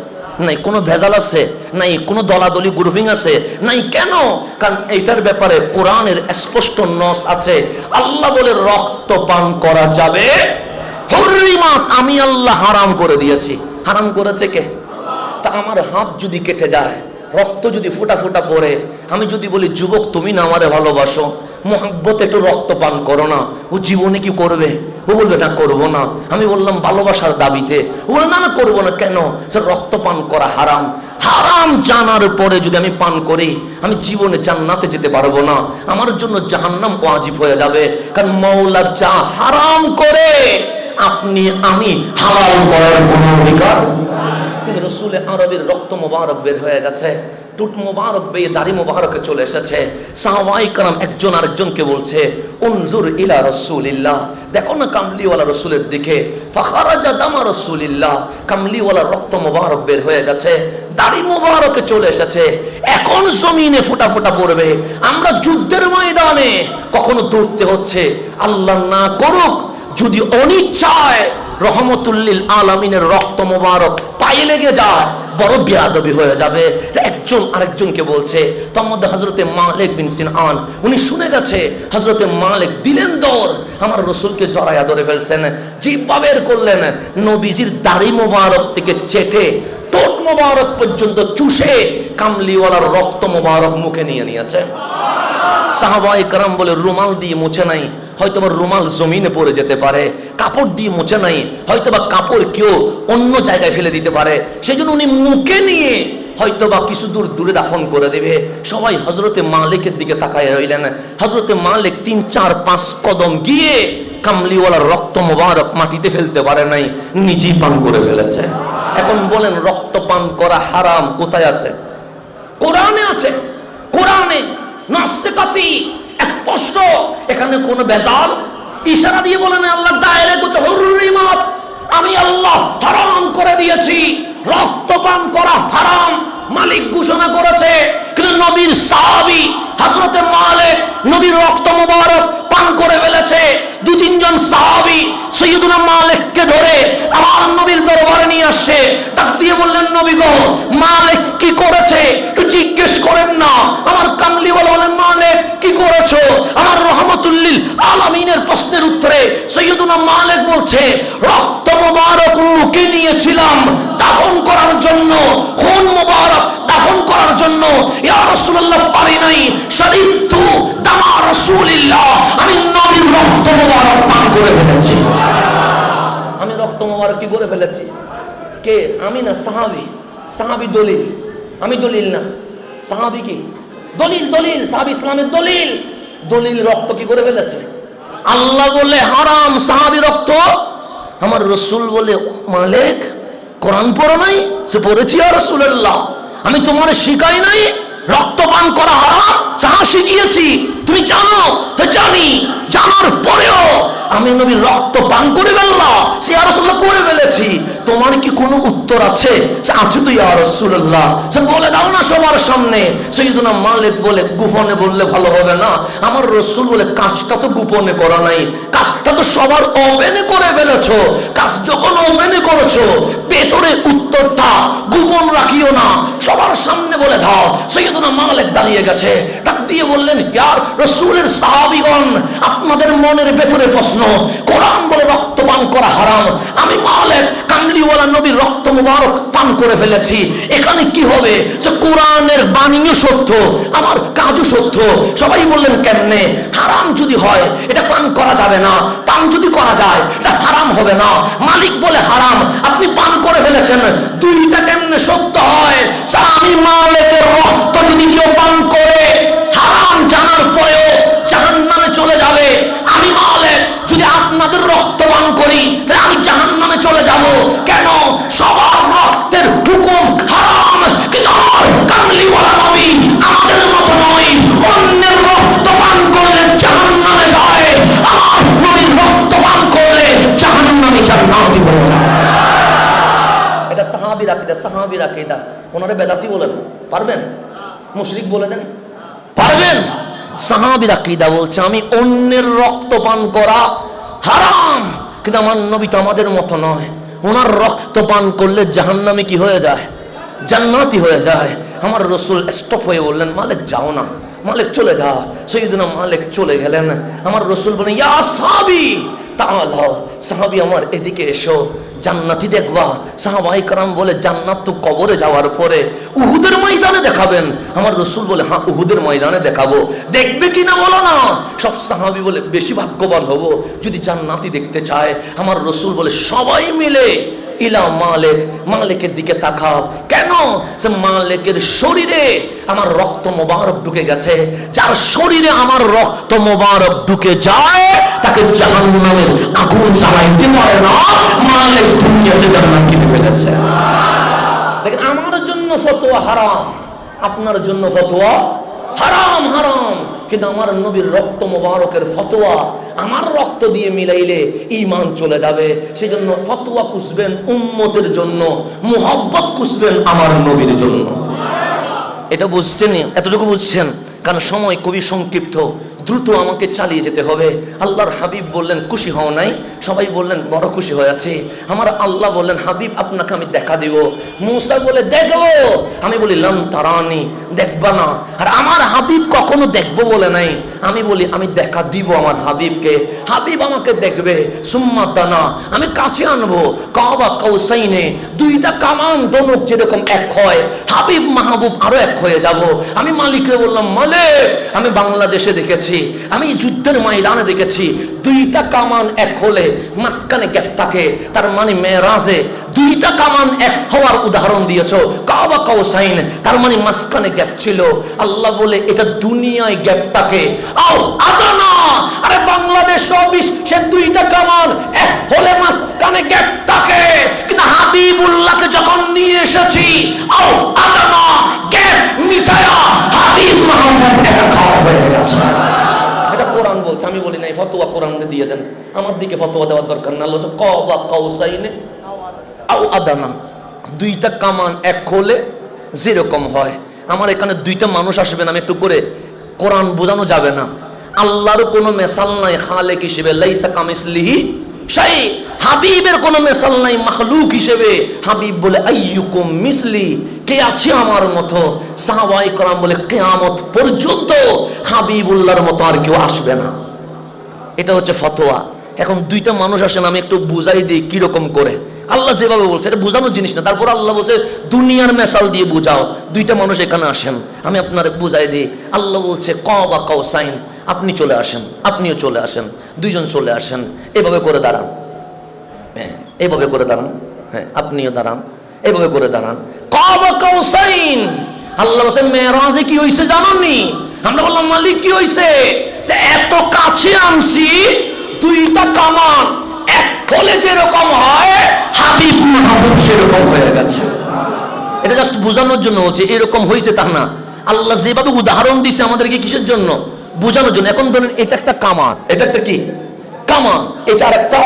নাই, কোনো ভেজাল আছে নাই, কোনো দলাদলি গ্রুপিং আছে নাই। কেন? কারণ এইটার ব্যাপারে কোরআনের স্পষ্ট নস আছে। আল্লাহ বলে রক্ত পান করা যাবে, হুররিমাত, আমি আল্লাহ হারাম করে দিয়েছি। হারাম করেছে কে? তা আমার হাত যদি কেটে যায়, রক্ত যদি ফোঁটা ফোঁটা পড়ে, আমি যদি বলি যুবক তুমি না আমারে ভালোবাসো, মোহাব্বতে একটু রক্ত পান করো না, ও জীবনে কি করবে? ও বলবে না করবো না। আমি বললাম ভালোবাসার দাবিতে, ও বলে না না করবো না। কেন? স্যার রক্ত পান করা হারাম। হারাম জানার পরে যদি আমি পান করি, আমি জীবনে জান্নাতে যেতে পারবো না, আমার জন্য জাহান্নাম ওয়াজিব হয়ে যাবে। কারণ মাওলা যা হারাম করে আপনি আমি হালাল করার কোনো অধিকার। কিন্তু রসুল আরবের রক্ত মোবারক বের হয়ে গেছে, টুট মোবারক বেয়ে দাড়ি মোবারকে চলে এসেছে। সাহাবায়ে কেরাম একজন আরেকজনকে বলছে উনজুর ইলা রাসূলিল্লাহ, দেখো না কামলিওয়ালা রসুলের দিকে। ফাখারাজা দামা রাসূলিল্লাহ, কামলিওয়ালা রক্ত মোবারক বের হয়ে গেছে, দাড়ি মোবারকে চলে এসেছে। এখন জমিনে ফোঁটা ফোঁটা পড়বে। আমরা যুদ্ধের ময়দানে কখনো দৌড়তে হচ্ছে, আল্লাহ না করুক যদি অনিচ্ছায় রহমতুল্লিল আলামিনের রক্ত মোবারক পায়ে লেগে যায়, বড় বেয়াদবি হয়ে যাবে। একজন আরেকজনকে বলছে। তার মধ্যে হযরতে মালিক বিন সিনআন, উনি শুনে গেছে হযরতে মালিক দিলেন দৌড়, আমার রসুলকে জড়াইয়া ধরে ফেলছেন, জিহ্বা বের করলেন, নবীজির দাড়ি মোবারক থেকে চেটে ঠোঁট মোবারক পর্যন্ত চুষে কামলিওয়ালার রক্ত মোবারক মুখে নিয়ে নিয়েছে। সাহাবায়ে কেরাম বলে রুমাল দিয়ে মুছে নাই, হয়তোবা রুমাল জমিনে পড়ে যেতে পারে, কাপড় দিয়ে মুছে নাই, হয়তোবা কাপড় কেউ অন্য জায়গায় ফেলে দিতে পারে, সেই জন্য উনি মুখে নিয়ে হয়তোবা কিছু দূর দূরে দাফন করে দেবে। সবাই হযরতে মালিকের দিকে তাকায় রইলেন। হযরতে মালিক 3-4-5 কদম গিয়ে কামলিওয়ালার রক্ত মোবারক মাটিতে ফেলতে পারে নাই, নিজেই পান করে ফেলেছে। এখন বলেন রক্ত পান করা হারাম কোথায় আছে? কোরআনে আছে। কোরআনে নাসকাতি স্পষ্ট, এখানে কোন বেজাল ইশারা দিয়ে বলেন আল্লাহ ডাইরেক্ট বলছে হুররিমাত, আমি আল্লাহ হারাম করে দিয়েছি, রক্ত পান করা হারাম মালিক ঘোষণা করেছে। কিন্তু নবীর সাহাবী হযরতে মালিক নবীর রক্ত মোবারক পান করে ফেলেছে। 2-3 জন সাহাবী সাইয়্যিদুনা মালিককে ধরে আমার নবীর দরবারে নিয়ে আসছে, ডাক দিয়ে বললেন নবী গো, মালিক কি করেছে একটু জিজ্ঞেস করেন না। আমার কামলিওয়ালা বলেন মালিক কি করেছো? আমার রহমতুল্লিল আলামিনের প্রশ্নের উত্তরে সাইয়্যিদুনা মালিক বলছে রক্ত মোবারক মুখে নিয়েছিলাম দাফন করার জন্য, খুন মোবারক দাফন করার জন্য। ইয়া রাসূলুল্লাহ পারি নাই, শরীরতু দামা রাসূলিল্লাহ, আমি নবীর রক্ত মোবারক পান করে ফেলেছি। আমি রক্ত মোবারক কি করে ফেলেছি? কে? আমি না, সাহাবী। সাহাবী দলিল, আমি দলিল না। সাহাবী কি দলিল? দলিল সাহাবী ইসলামের দলিল। দলিল রক্ত কি করে ফেলেছে? আল্লাহ বলে হারাম সাহাবী রক্ত, আমার রসুল বলে মালিক কোরআন পড়ো নাই? সে পড়েছি ইয়া রাসূলুল্লাহ, আমি তোমার শিখাই নাই রক্ত পান করা হারাম? যাহা শিখিয়েছি তুমি জানো, সে জানি, জানার পরেও আমি নবীর রক্ত পান করে ফেললাম, সে ইয়া রাসূলুল্লাহ করে ফেলেছি। তোমার কি কোনো উত্তর আছে? সে আছে তো ইয়া রাসূলুল্লাহ, সে বলে দাও না সবার সামনে। সাইয়্যিদুনা মালিক বলে গোপনে বললে ভালো হবে না। আমার রসুল বলে কাজটা তো গোপনে করা নাই, কাজটা তো সবার ওপেনে করে ফেলেছো। কাজ যখন ওপেনে করেছো, ভেতরে উত্তরটা গোপন রাখিও না, সবার সামনে বলে দাও। সাইয়্যিদুনা মালিক দাঁড়িয়ে গেছে, ডাক দিয়ে বললেন ইয়া রাসূলের সাহাবীগণ, আপনাদের মনের ভেতরে প্রশ্ন, কোরআন বলে রক্ত পান করা হারাম, আমি মালিক কামলিওয়ালা নবীর রক্ত মুবারক পান করে ফেলেছি, এখানে কি হবে? যে কোরআনের বাণীও সত্য, আমার কাজও সত্য। সবাই বললেন কেমনে? হারাম যদি হয় এটা পান করা যাবে না, পান যদি করা যায় এটা হারাম হবে না। মালিক বলে হারাম, আপনি পান করে ফেলেছেন, দুইটা কেমনে সত্য হয়? স্যার আমি মালিকের রক্ত যদি কেউ পান করে হারাম জানার পরেও জাহান্নামে চলে যাবে, আমি মালিক যদি আপনাদের রক্ত পান করি তাহলে আমি জাহান্নামে চলে যাব। কেন? সবার রক্তের হুকুম হারাম, কিন্তু আমার কামলিওয়ালা নবী আমাদের মতো নয়, অন্যের রক্ত পান করলে জাহান্নামে যায়, আমার নবীর রক্ত পান করলে জাহান্নামে জান্নাতি হয়ে যায়। এটা সাহাবীর আকীদা, সাহাবীর আকীদা। ওনারা বেদাতি বলেন পারবেন? মুশরিক বলে দেন পারবেন? সাহাবীর আকীদা বলছে আমি অন্যের রক্ত পান করা হারাম, কিন্তু আমার নবী তো আমাদের মতো নয়, ওনার রক্ত পান করলে জাহান্নামে কি হয়ে যায়? জান্নাতি হয়ে যায়। আমার রসুল স্টপ হয়ে বললেন মালিক যাও না, মালিক চলে যাও। সাইয়্যিদুনা মালিক চলে গেলেন। আমার রসুল বলেন ইয়া সাহাবী, তাআলা সাহাবী আমার এদিকে এসো, জান্নাতি দেখবা। সাহাবায়ে কেরাম বলে জান্নাত তো কবরে যাওয়ার পরে, উহুদের ময়দানে দেখাবেন। আমার রাসূল বলে হ্যাঁ উহুদের ময়দানে দেখাবো। দেখবে কিনা বলো না। সব সাহাবী বলে বেশি ভাগ্যবান হব যদি জান্নাতি দেখতে চায়। আমার রাসূল বলে সবাই মিলে ইলা মালিক, মালিকের দিকে তাকাও। কেন? সে মালিকের শরীরে আমার রক্ত মোবারক ঢুকে গেছে। যার শরীরে আমার রক্ত মোবারক ঢুকে যায় তাকে জাহান্নামের আগুন জ্বালাইতে পারে না। মালিক দুনিয়াতে জান্নাত কিনে ফেলেছে। দেখেন আমার জন্য ফতোয়া হারাম, আপনার জন্য ফতোয়া হারাম হারাম, কিন্তু আমার নবীর রক্ত মোবারকের ফতোয়া আমার রক্ত দিয়ে মিলাইলে ঈমান চলে যাবে। সেজন্য ফতোয়া খুঁজবেন উম্মতের জন্য, মুহাব্বত খুঁজবেন আমার নবীর জন্য। এটা বুঝছেন? এতটুকু বুঝছেন? কারণ সময় খুবই সংক্ষিপ্ত, দ্রুত আমাকে চালিয়ে যেতে হবে। আল্লাহর হাবিব বললেন খুশি হও নাই? সবাই বললেন বড় খুশি হয়েছে। আমার আল্লাহ বললেন হাবিব আপনাকে আমি দেখা দিব। মুসা বলে দেখবো, আমি বলি লাম তারানি, দেখবা না। আর আমার হাবিব কখনো দেখবো বলে নাই, আমি বলি আমি দেখা দিব আমার হাবিবকে। হাবিব আমাকে দেখবে, সুম্মা দানা, আমি কাছে আনবো, কাবা কাউসাইনে, দুইটা কামান দনক যেরকম এক হয়, হাবিব মাহবুব আরো এক হয়ে যাব। আমি মালিকরে বললাম মালিক, আমি বাংলাদেশে দেখেছি, আমি যুদ্ধের ময়দানে দেখেছি, দুইটা কামান এক হলে মাঝখানে গ্যাপ থাকে। তার মানে মেরাজে দুইটা কামান এক হওয়ার উদাহরণ দিয়েছো, কাবা কাউসাইন, তার মানে মাঝখানে গ্যাপ ছিল। আল্লাহ বলে এটা দুনিয়ায় গ্যাপ থাকে। আও আদানা, আরে বাংলাদেশ সবিশ সে দুইটা কামান এক হলে মাঝখানে গ্যাপ থাকে, কিন্তু হাবিবুল্লাহকে যখন নিয়ে এসেছি আও আদানা গ্যাপ মিটায়া হাবিব মুহাম্মদ একাকার হয়ে গেছে। এটা কোরআন বলছে, আমি বলি নাই। ফতোয়া কোরআনে দিয়ে দেন, আমার দিকে ফতোয়া দেওয়ার দরকার না। আল্লাহ কাবা কাউসাইনে আও আদানা, দুইটা কামান এক হলে যেরকম হয়। আমার এখানে দুইটা মানুষ আসবেন, আমি একটু করে কোরআন বোঝানো যাবে না। আল্লাহর কোনো মেসাল নাই খালেক হিসেবে, লাইসা কামিসলিহি শাই। হাবিবের কোনো মেসাল নাই মাখলুক হিসেবে। হাবিব বলে আইয়ুকুম মিসলি, কে আছে আমার মতো? সাহাবায়ে কেরাম বলে কিয়ামত পর্যন্ত হাবিবুল্লাহর মতো আর কেউ আসবে না। এটা হচ্ছে ফতোয়া। এখন দুইটা মানুষ আসেন, আমি একটু বুঝাই দিই কিরকম করে। আল্লাহ যেভাবে বলছে এটা বোঝানোর জিনিস না, তারপর আল্লাহ বলছে দুনিয়ার মেসাল দিয়ে বুঝাও। দুইটা মানুষ এখানে আসেন, আমি আপনার বুঝাই দিই। আল্লাহ বলছে কাবা কাউসাইন, আপনি চলে আসেন, আপনিও চলে আসেন, দুইজন চলে আসেন, এভাবে করে দাঁড়ান, হ্যাঁ এইভাবে করে দাঁড়ান, হ্যাঁ আপনিও দাঁড়ান, এইভাবে করে দাঁড়ান। কাবা কাউসাইন। আল্লাহ বলছে মেরাজে কি হইছে জানেননি? আমরা বললাম মালিক কি হইছে? যে এত কাছে আনছি, দুইটা কামান এক হলে যেরকম হয় হাবিব মাহবুব সেরকম হয়ে গেছে। এটা জাস্ট বোঝানোর জন্য হচ্ছে, এরকম হয়েছে তা না। আল্লাহ যেভাবে উদাহরণ দিছে আমাদেরকে কিসের জন্য? বোঝানোর জন্য। এখন ধরেন এটা একটা কামান, এটা একটা কি কামান, এটা আর একটা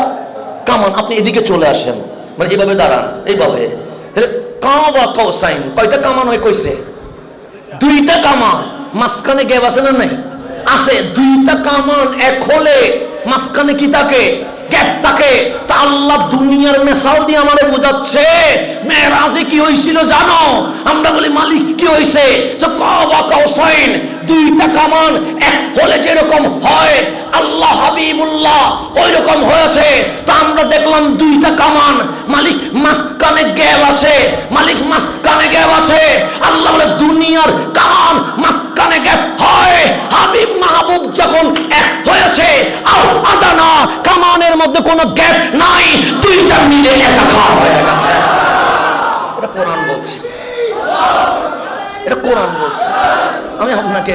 কামান। আপনি এদিকে চলে আসেন, মানে এইভাবে দাঁড়ান, এইভাবে। কাবা কাউসাইন, কয়টা কামান হয় কইছে? দুইটা কামান। মাঝখানে গ্যাপ আছে না নাই? আছে। দুইটা কামান এক হলে মাঝখানে কি থাকে? গ্যাপ থাকে। তা আল্লাহ দুনিয়ার মেসাল দিয়ে আমারে বোঝাচ্ছে মেরাজে কি হয়েছিল জানো? আমরা বলি মালিক কি হয়েছে? কাবা কাউসাইন, দুইটা কামান এক হলে যেরকম হয় আল্লাহ হাবিবুল্লাহ ওই রকম হয়েছে। তা আমরা দেখলাম দুইটা কামান, মালিক মাঝখানে গ্যাপ আছে, মালিক মাঝখানে গ্যাপ আছে। আল্লাহ বলে দুনিয়ার কামান মাঝখানে গ্যাপ হয়। হাবিব মাহবুব যখন এক হয়েছে আও আদানা, কামানের মধ্যে কোনো গ্যাপ নাই, দুইটা মিলে একাকার হয়ে গেছে। এটা কোরআন বলছে, এটা কোরআন বলছে। আমি আপনাকে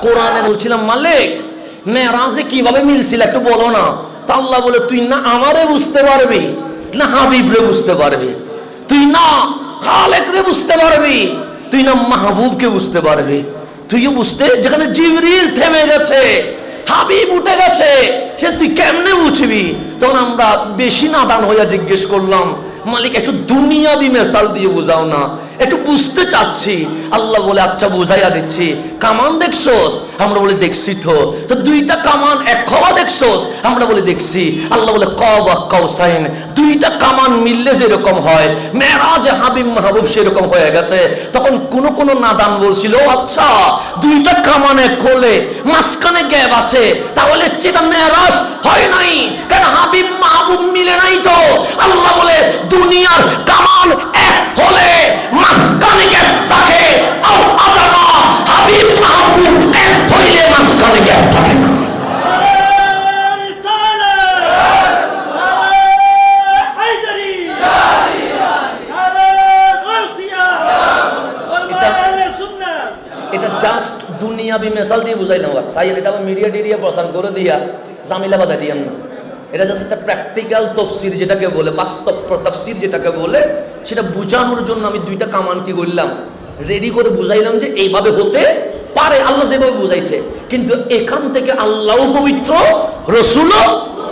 কোরআনে বলছিলাম মালিক মেরাজে কিভাবে মিলছিল একটু বলো না। তা আল্লাহ বলে তুই না আমারে বুঝতে পারবি, না হাবিবরে বুঝতে পারবি, তুই না খালেকরে বুঝতে পারবি, তুই না মাহবুবকে বুঝতে পারবি। তুইও বুঝতে, যেখানে জিবরিল থেমে গেছে, হাবিব উঠে গেছে, সে তুই কেমনে বুঝবি? তখন আমরা বেশি নাদান হইয়া জিজ্ঞেস করলাম মালিক একটু দুনিয়াবি মেসাল দিয়ে বুঝাও না। একটু বুঝতে চাচ্ছি। আল্লাহ বলে আচ্ছা বুঝাইয়া দিচ্ছি, কামান দেখছোস? আমরা বলি দেখছি। তো দুইটা কামান এক হওয়া দেখছোস? আমরা বলি দেখছি। আল্লাহ বলে কাবা কাউসাইন, দুইটা কামান মিললে যেরকম হয়, মেরাজে হাবিব মাহবুব সেরকম হয়ে গেছে। তখন কোন নাদান বলছিল আচ্ছা দুইটা কামানে কোলে মাঝখানে গ্যাপ আছে, তাহলে সেটা মেরাজ হয় নাই কেন? হাবিব মাহবুব মিলে নাই তো। আল্লাহ বলে দুনিয়ার কামান এক হলে মাঝখানে গ্যাপ থাকে, হাবিব মাহবুব এক হইলে মাঝখানে গ্যাপ থাকে না। এটা জাস্ট দুনিয়াবি মেসাল দিয়ে বুঝাইলাম। এটা মিডিয়া টিডিয়া প্রচার করে দিয়া জামিলা বাজাই দিয়ান না। এটা জাস্ট একটা প্র্যাকটিক্যাল তফসির যেটাকে বলে, বাস্তব তাফসীর যেটাকে বলে, সেটা বুঝানোর জন্য আমি দুইটা কামান কি করলাম, রেডি করে বুঝাইলাম যে এইভাবে হতে পারে। আল্লাহ যেভাবে বুঝাইছে, কিন্তু এখান থেকে আল্লাহও পবিত্র, রসুলও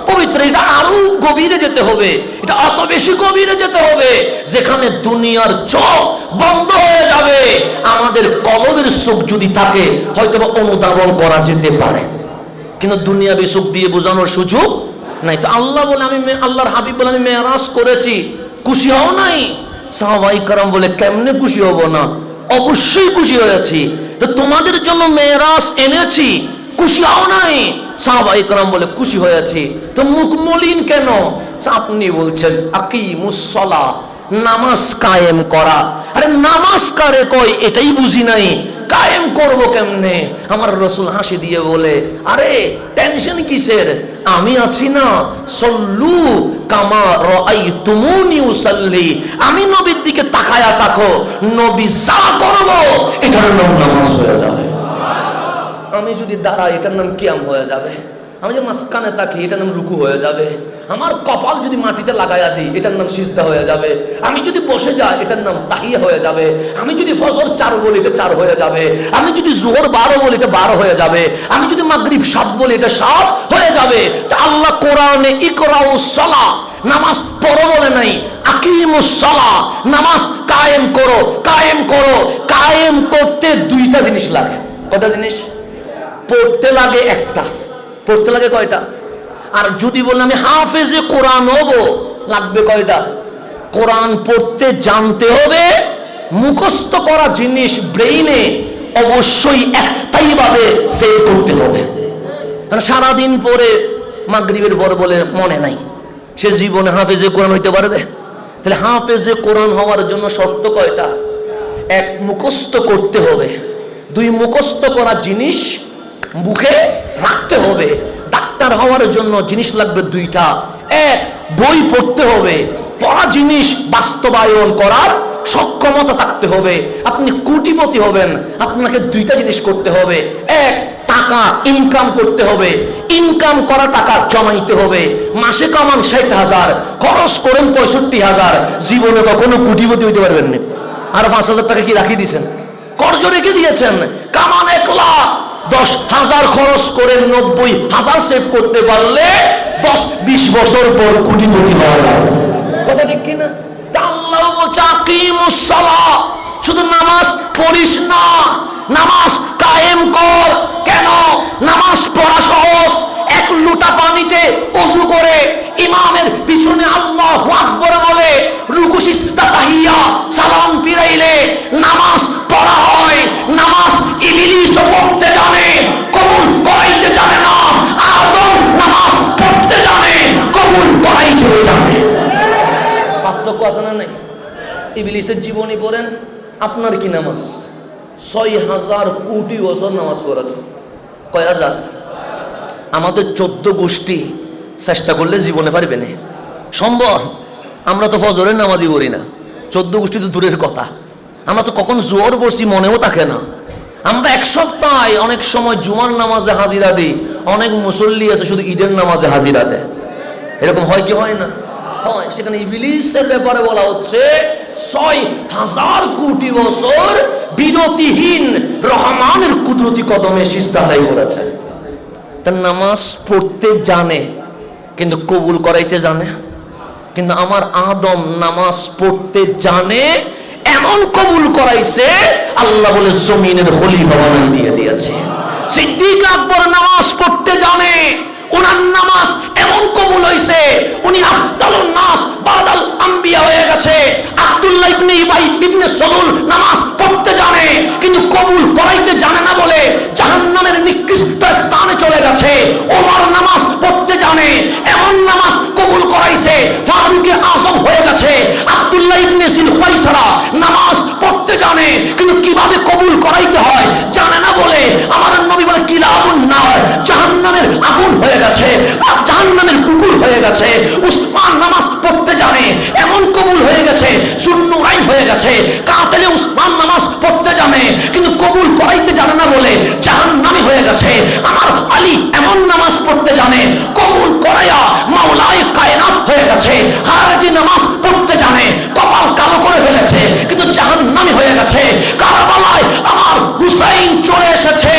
পবিত্র। এটা আরো গভীরে যেতে হবে, এটা অত বেশি গভীরে যেতে হবে যেখানে দুনিয়ার চোখ বন্ধ হয়ে যাবে। আমাদের কলবের চোখ যদি থাকে হয়তো অনুধাবন করা যেতে পারে, কিন্তু দুনিয়াবি চোখ দিয়ে বোঝানোর সুযোগ নাই। তো আল্লাহ বলে, আমি আল্লাহর হাবিব বলে আমি মেরাজ করেছি, খুশি হও নাই? সাহাবায়ে কেরাম বলে কেমনে খুশি হব না? অবশ্যই খুশি হয়েছি। তো তোমাদের জন্য মেরাজ এনেছি, খুশি হও নাই? সাহাবায়ে কেরাম বলে খুশি হয়েছি। তো মুখ মলিন কেন? আপনি বলছেন আকিমুস সালাহ, নামাজ কায়েম করা। আরে নামাজ কারে কয় এটাই বুঝি নাই, কায়েম করব কেমনে? আমার রাসূল হাসি দিয়ে বলে, আরে টেনশন কিসের, আমি আছি না, সল্লু কামা রাআইতুমুনি উসাল্লি। আমি নবীর দিকে তাকায়া থাকো, নবী যা করব এটার নাম নামাজ হয়ে যাবে। আমি যদি দাঁড়াই এটার নাম কিয়াম হয়ে যাবে। আমি যে মাঝখানে তাকি এটার নাম রুকু হয়ে যাবে। আমার কপাল যদি মাটিতে লাগাইয়া দিই এটার নাম সিজদা হয়ে যাবে। আমি যদি বসে যাই এটার নাম তাহিয়া হয়ে যাবে। আমি যদি ফজর 4 বলি এটা 4 হয়ে যাবে। আমি যদি যোহর 12 বলি এটা 12 হয়ে যাবে। আমি যদি মাগরিব 7 বলি এটা 7 হয়ে যাবে। তো আল্লাহ কোরআনে ইকরাউস সালাহ, নামাজ পড়ো বলে নাই, আকিমুস সালাহ, নামাজ কায়েম করো। কায়েম করো, কায়েম করতে দুইটা জিনিস লাগে। কয়টা জিনিস? পড়তে লাগে একটা, পড়তে লাগে কয়টা? আর যদি বলেন আমি হাফেজে কোরআন হব, লাগবে কয়টা? কোরআন পড়তে জানতে হবে, মুখস্থ করা জিনিস ব্রেইনে অবশ্যই স্থায়ীভাবে সেভ করতে হবে। সারাদিন পরে মাগরিবের পর বলে মনে নাই, সে জীবনে হাফেজে কোরআন হইতে পারবে? তাহলে হাফেজে কোরআন হওয়ার জন্য শর্ত কয়টা? 1, মুখস্থ করতে হবে। 2, মুখস্থ করা জিনিস মুখে রাখতে হবে। ডাক্তার হওয়ার জন্য জিনিস লাগবে 2টা। 1, বই পড়তে হবে, পড়া জিনিস বাস্তবায়ন করার সক্ষমতা থাকতে হবে। আপনি কোটিপতি হবেন, আপনাকে 2টা জিনিস করতে হবে। 1, টাকা ইনকাম করতে হবে, ইনকাম করা টাকা জমাইতে হবে। মাসে কামান 60,000, খরচ করেন 65,000, জীবনে কখনো কোটিপতি হইতে পারবেন না। আর 5,000 টাকা কি রাখি দিয়েছেন, কর্জ রেখে দিয়েছেন। কামান 1 লাখ, 10,000 খরচ করে 90,000 সেভ করতে পারলে 10-20 বছর পর কোটিপতি হওয়া যাবে। কথা ঠিক কিনা? আল্লাহ বলছে আকিমুস সালাহ, শুধু নামাজ পড়িস না, নামাজ কায়েম কর। কেন? নামাজ পড়া সহজ। 1 লোটা পানিতে ওযু করে ইমামের পিছনে আল্লাহু আকবার বলে রুকু সিজদা তাহিয়া সালাম ফিরাইলে নামাজ পড়া হয়। নামাজ ইবলিস পড়তে জানে, কবুল করাইতে জানে না। আদম নামাজ পড়তে জানে, কবুল করাইতে জানে। পার্থক্য আছে না নাই? ইবলিসের জীবনী পড়েন, আপনার কি নামাজ? 6,000 কোটি বছর নামাজ পড়েছে। কয় হাজার? আমাদের 14 গোষ্ঠী চেষ্টা করলে জীবনে পারবে না, সম্ভব। আমরা তো ফজরের নামাজই পড়ি না, 14 গোষ্ঠী তো দূরের কথা। আমরা তো কখন জোহর পড়ছি মনেও থাকে না। আমরা 1 সপ্তাহে অনেক সময় জুমার নামাজে হাজিরা দিই, অনেক মুসল্লি আছে শুধু ঈদের নামাজে হাজিরা দেয়। এরকম হয় কি হয় না? হয়। সেখানে ইবলিসের ব্যাপারে বলা হচ্ছে 6,000 কোটি বছর বিরতিহীন রহমানের কুদরতি কদমে সিজদা আদায় করেছে। তার নামাজ পড়তে জানে কিন্তু কবুল করাইতে জানে। কিন্তু আমার আদম নামাজ পড়তে জানে, এমন কবুল করাইছে, আল্লাহ বলে জমিনের খলিফা বানিয়ে দিয়ে দিয়েছে। সিদ্দিক আকবর নামাজ পড়তে জানে, ওনার নামাজ এমন কবুল হয়েছে, উনি আফদালুন নাস বাদাল আম্বিয়া হয়ে গেছে। আব্দুল্লাহ ইবনে উবাই ইবনে সালুল নামাজ পড়তে জানে, কিন্তু কবুল করাইতে জানে না বলে জাহান্নামের নিকৃষ্ট স্থানে চলে গেছে। ওমর নামাজ পড়তে জানে, এমন নামাজ কবুল করাইছে, ফারুকে আজম হয়ে গেছে। আব্দুল্লাহ ইবনে সিলহুয়াইসারা নামাজ পড়তে জানে, কিন্তু কিভাবে কবুল করাইতে হয় জানে না বলে আমার নবী বলে কিলাবুন নার, জাহান্নামের আগুন হয়ে গেছে, জাহান্নামের কুকুর হয়ে গেছে। উসমান নামাজ পড়তে জানে, এমন কবুল হয়ে গেছে, সুন্নুরাইন হয়ে গেছে। কাতেলে উসমান নামাজ পড়তে জানে, কিন্তু কবুল করাইতে জানে না বলে জাহান্নামী হয়ে গেছে। আমার আলী এমন নামাজ পড়তে জানে, কবুল করাইয়া মাওলায়ে কায়নাত হয়ে গেছে। খারেজি নামাজ পড়তে জানে, কপাল কালো করে ফেলেছে, কিন্তু জাহান্নামী হয়ে গেছে। কারবালায় আমার হুসাইন চলে এসেছে।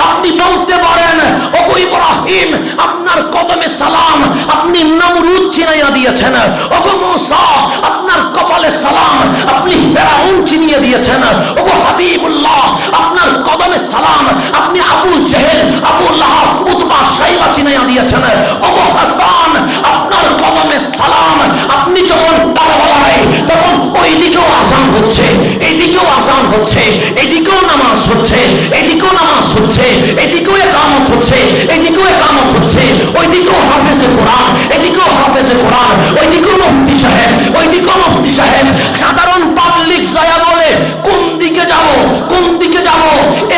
আপনি বলতে পারেন, ওগো ইব্রাহিম আপনার কদমে সালাম, আপনি নমরুদ চিনাইয়া দিয়েছেন। ওগো মুসা আপনার কপালে সালাম, আপনি ফেরাউন চিনিয়ে দিয়েছেন। ওগো হাবিবুল্লাহ আপনার কদমে সালাম, আপনি আবু জেহেল, আবু লাহাব, উতবা, শাইবা চিনাইয়া দিয়েছেন। ওগো হাসান আপনার কদমে সালাম, আপনি যখন কারবালায় তখন ওই দিকেও আযান হচ্ছে, এদিকেও আযান হচ্ছে, এদিকেও নামাজ হচ্ছে, এদিকেও নামাজ হচ্ছে, এদিকেও ইকামত হচ্ছে, এদিকেও ইকামত হচ্ছে, ওইদিকেও হাফেজে কোরআন, এদিকেও হাফেজে কোরআন, ওইদিকেও মুফতি সাহেব, ওইদিকেও মুফতি সাহেব। সাধারণ পাবলিক যায় বলে কোন দিকে যাব, কোন দিকে যাব?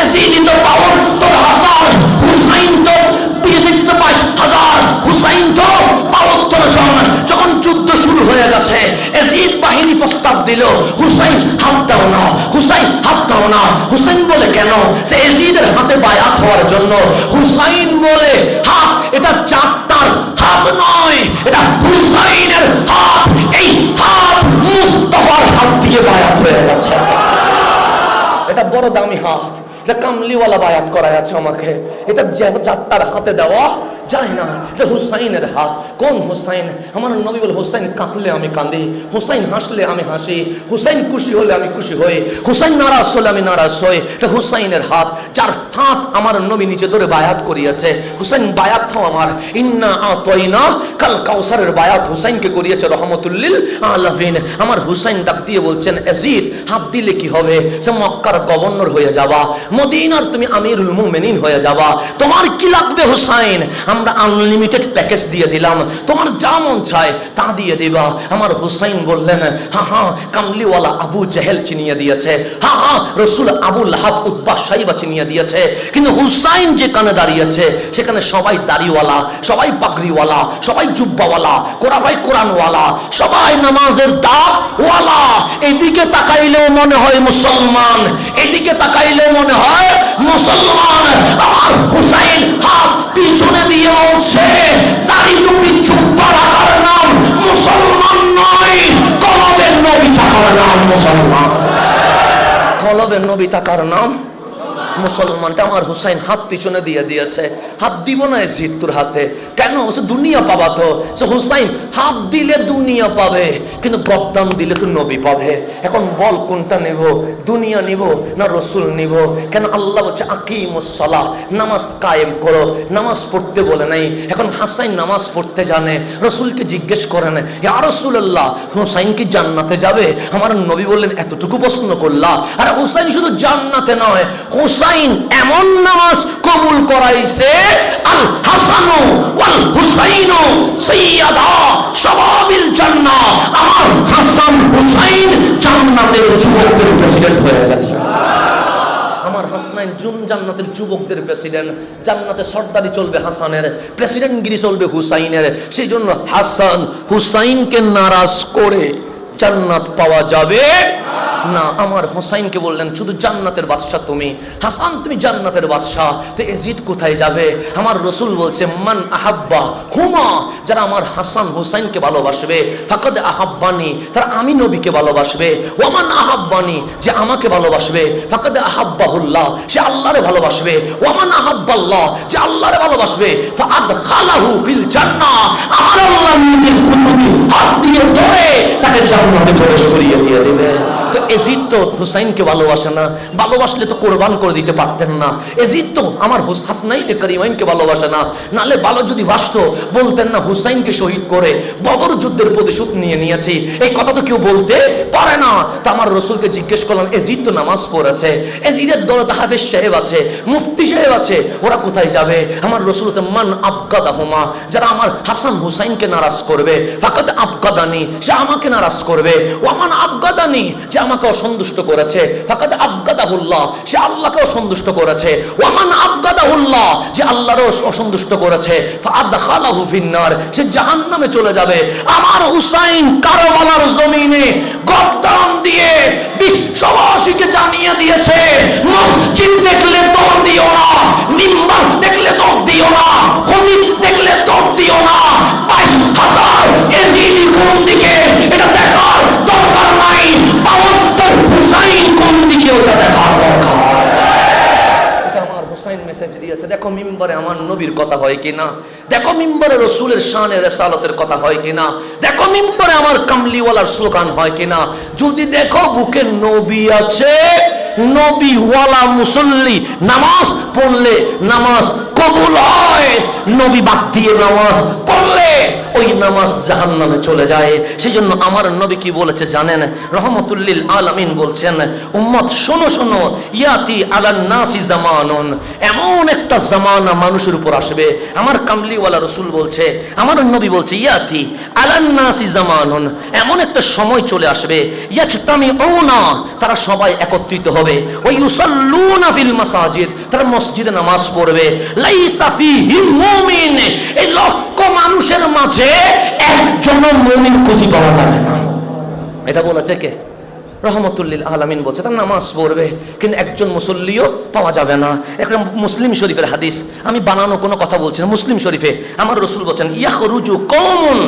এজিদি তো ৭২,০০০, হুসাইন তো ২৫,০০০, হুসাইন তো ৭২ জন। যখন যুদ্ধ শুরু হয়ে গেছে, এজিদ বাহিনী প্রস্তাব দিল, হুসাইন হাত দাও না, হুসাইন হাত দাও না। হুসাইন বলে কেন? সে এজিদের হাতে বায়াত হওয়ার জন্য। হুসাইন বলে হাত, এটা চাঁদটার হাত নয়, এটা হুসাইনের হাত। এই হাত মুস্তাফার হাত দিয়ে বায়াত হয়ে গেছে। এটা বড় দামি হাত, এটা কামলিওয়ালা বায়াত করায় আছে আমাকে। এটা যাত্রার হাতে দেওয়া যায় না, এটা হুসাইনের হাত। কোন হুসাইন? আমার নবী বলে হুসাইন কাঁদলে আমি কাঁদি, হুসাইন হাসলে আমি হাসি, হুসাইন খুশি হলে আমি খুশি হই, হুসাইন নারাজ হলে আমি নারাজ হই। এটা হুসাইনের হাত, যার হাত আমার নবী নিচে ধরে বায়াত করিয়েছে। হুসাইন বায়াত হও আমার। ইন্না আতাইনা কাল কাউসারের বায়াত হুসাইনকে করিয়েছে রহমতুল লিল আলামিন। আমার হুসাইন ডাক দিয়ে বলছেন, এজিদ হাত দিলে কি হবে? সে মক্কার গভর্নর হয়ে যাবা, মদিনার তুমি আমিরুল মুমিনিন হয়ে যাবা। তোমার কি লাগবে হুসাইন? আমরা আনলিমিটেড প্যাকেজ দিয়ে দিলাম, তোমার যা মন চায় তা দিয়ে দিবা। আমার হুসাইন বললেন, হ্যাঁ হ্যাঁ কামলিওয়ালা আবু জেহেল চিনিয়ে দিয়েছে, হ্যাঁ হ্যাঁ রসুল আবু লাহাব, উতবা, শাইবা চিনিয়ে দিয়েছে। কিন্তু হুসাইন যেখানে দাঁড়িয়েছে সেখানে সবাই দাড়িওয়ালা, সবাই পাগড়িওয়ালা, সবাই জুব্বাওয়ালা, কোরআন কোরআনওয়ালা, সবাই নামাজের দাগ ওয়ালা। এদিকে তাকাইলেও মনে হয় মুসলমান, এদিকে তাকাইলেও মনে হয় মুসলমান। আমার হুসাইন হাত পিছনে দিয়ে বলছে, দাড়ি টুপি জুব্বা রাখার নাম মুসলমান নয়, কলবের নবী থাকার নাম মুসলমান। কলবের নবী থাকার নাম মুসলমানটা। আমার হুসাইন হাত পিছনে দিয়ে দিয়েছে। হাত দিব না এজিদ তোর হাতে, কেন? সে দুনিয়া পাবা তো। সে হুসাইন হাত দিলে দুনিয়া পাবে, কিন্তু গদ্দান দিলে তো নবী পাবে। এখন বল কোনটা নেব? দুনিয়া নিব না রসুল নিব? কেন আল্লাহ বলছে আকিমুস সালাহ, নামাজ কায়েম করো। নামাজ পড়তে বলে নাই। এখন হাসাইন নামাজ পড়তে জানে, রসুলকে জিজ্ঞেস করেন, ইয়া রাসূলুল্লাহ হুসাইন কি জান্নাতে যাবে? আমার নবী বললেন, এতটুকু প্রশ্ন করলা? আর হুসাইন শুধু জান্নাতে নয়, হুসাইন এমন নামাজ কবুল করাইছে, আল হাসানু ওয়াল হুসাইনু সাইয়্যিদা শাবাবিল জান্নাহ। আমার হাসান হুসাইন জান্নাতের যুবকদের প্রেসিডেন্ট হয়ে গেছে। আমার হাসান জান্নাতের যুবকদের প্রেসিডেন্ট। জান্নাতে সর্দারি চলবে হাসানের, প্রেসিডেন্টগিরি চলবে হুসাইনের। সেই জন্য হাসান হুসাইনকে নারাজ করে জান্নাত পাওয়া যাবে না। আমার হুসাইনকে বললেন, শুধু জান্নাতের বাদশা তুমি, হাসান তুমি জান্নাতের বাদশা, তো এজিদ কোথায় যাবে? আমার রসুল বলছে, মান আহাব্বা হুমা, যারা আমার হাসান হুসাইনকে ভালোবাসবে, ফাকাদ আহাব্বানি, তারা আমি নবীকে ভালোবাসবে। ওয়ামান আহাব্বানি, যে আমাকে ভালোবাসবে, ফাকাদ আহাব্বাহুল্লাহ, সে আল্লাহরে ভালোবাসবে। ওয়ামান আহাব্বাল্লাহ, যে আল্লাহরে ভালোবাসবে, ফাআদখালাহু ফিল জান্নাহ, আমার আল্লাহ নিজের কুতুবে হাত দিয়ে ধরে তাকে জান্নাতে প্রবেশ করিয়ে দিয়ে দেবে। তো এজিদ তো হুসাইনকে ভালোবাসে না, ভালোবাসলে তো কোরবান করে দিতে পারতেন না। এজিদ তো আমার হাসনাইন কারিমাইনকে ভালোবাসে না, নালে ভালো যদি বাসতো বলতেন না হুসাইনকে শহীদ করে বদর যুদ্ধের প্রতিশোধ নিয়েছি। এই কথা তো কেউ বলতে পারে না। তো আমার রসুলকে জিজ্ঞেস করলাম, এজিদ তো নামাজ পড়েছে, এজিদের দলে হাফেজ সাহেব আছে, মুফতি সাহেব আছে, ওরা কোথায় যাবে? আমার রসুল মান আবগাদাহুমা, যারা আমার হাসান হুসাইনকে নারাজ করবে, ফাকাদ আবগাদানি, সে আমাকে নারাজ করবে, ওয়ামান আবগাদানি, যে আমাকে অসন্তুষ্ট করেছে, ফাকাদ আবগাদাহুল্লাহ, সে আল্লাহকে অসন্তুষ্ট করেছে, ওয়ামান আবগাদাহুল্লাহ, যে আল্লাহরও অসন্তুষ্ট করেছে, ফাআদখালাহু ফিন্নার, সে জাহান্নামে চলে যাবে। আমার হুসাইন কারবালার জমিনে গর্দান দিয়ে বিশ্ববাসীকে জানিয়ে দিয়েছে, মসজিদ দেখলে দৌড় দিও না, মিম্বার দেখলে দৌড় দিও না, খতিব দেখলে দৌড় দিও না, 22,000 এজিদি কোন দিকে এটা দেখার দরকার নাই, 72 হুসাইন কোন দিকে ওটা দেখার দরকার। এটা আমার হুসাইন মেসেজ দিয়েছে। দেখো মিম্বরে আমার নবীর কথা হয় কিনা, দেখো মিম্বরে রসুলের শানে রিসালাতের কথা হয় কিনা, দেখো মিম্বরে আমার কামলিওয়ালার স্লোগান হয় কিনা। যদি দেখো বুকে নবী আছে, নবীওয়ালা মুসল্লি নামাজ পড়লে নামাজ কবুল হয়, নবী বাদ দিয়ে নামাজ পড়লে ওই নামাজ জাহান্নামে চলে যায়। সেই জন্য আমার নবী কি বলেছে জানেন? রহমতুল্লিল আলামিন বলছেন, উম্মত শোনো শোনো, ইয়াতি আলান নাসি জামানুন, এমন একটা জামানা মানুষের উপর আসবে। আমার কামলিওয়ালা রসুল বলছে, আমার নবী বলছে, ইয়াতি আলান নাসি জামানুন, এমন একটা সময় চলে আসবে, ইয়াজতামিউনা, তারা সবাই একত্রিত হবে, ওয়া ইউসাল্লুনা ফিল মাসাজিদ, তারা মসজিদে নামাজ পড়বে, লাইসা ফীহিম মুমিন, এই লক্ষ মানুষের মাঝে একজন মুমিন খুঁজে পাওয়া যাবে না। এটা বলেছে কে? রহমতুল্লিল আলামিন বলছে, তার নামাজ পড়বে কিন্তু একজন মুসল্লিও পাওয়া যাবে না। একটা মুসলিম শরীফের হাদিস, আমি বানানো কোনো কথা বলছি না, মুসলিম শরীফে আমার রসুল বলছেন, ইয়াখরুজু কওমুন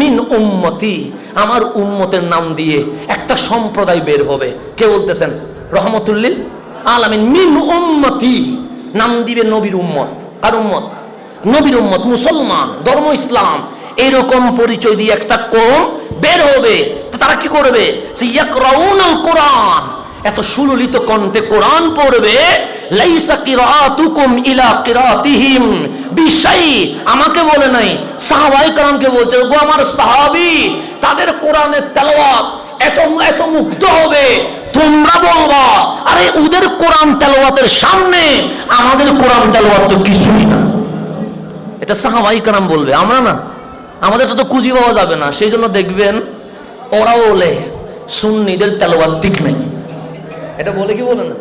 মিন উম্মতি, আমার উম্মতের নাম দিয়ে একটা সম্প্রদায় বের হবে। কে বলতেছেন? রহমতুল্লিল আলামিন। মিন উম্মতি, নাম দিবে নবীর উম্মত। আর উম্মত? নবীর উম্মত, মুসলমান, ধর্ম ইসলাম, এরকম পরিচয় দিয়ে একটা কওম বের হবে। তারা কি করবে? ইয়াকরাউনাল কোরআন, এত সুললিত কণ্ঠে কোরআন পড়বে, লাইসা কিরাআতুকুম ইলা কিরাআতিহিম বিশাই, আমাকে বলে নাই, সাহাবায়ে কেরামকে বলছে, গো আমার সাহাবী, তাদের কোরআনের তেলাওয়াত এত মুগ্ধ হবে, তোমরা বলবা আরে ওদের কোরআন তেলাওয়াতের সামনে আমাদের কোরআন তেলাওয়াত তো কিছুই না। এটা সাহাবায়ে কেরাম বলবে, আমরা না, আমাদের তো খুঁজে পাওয়া যাবে না। সেই জন্য দেখবেন ওরা বলে সুন্নিদের তেলাওয়াত ঠিক নেই। এটা বলে কি বলে না?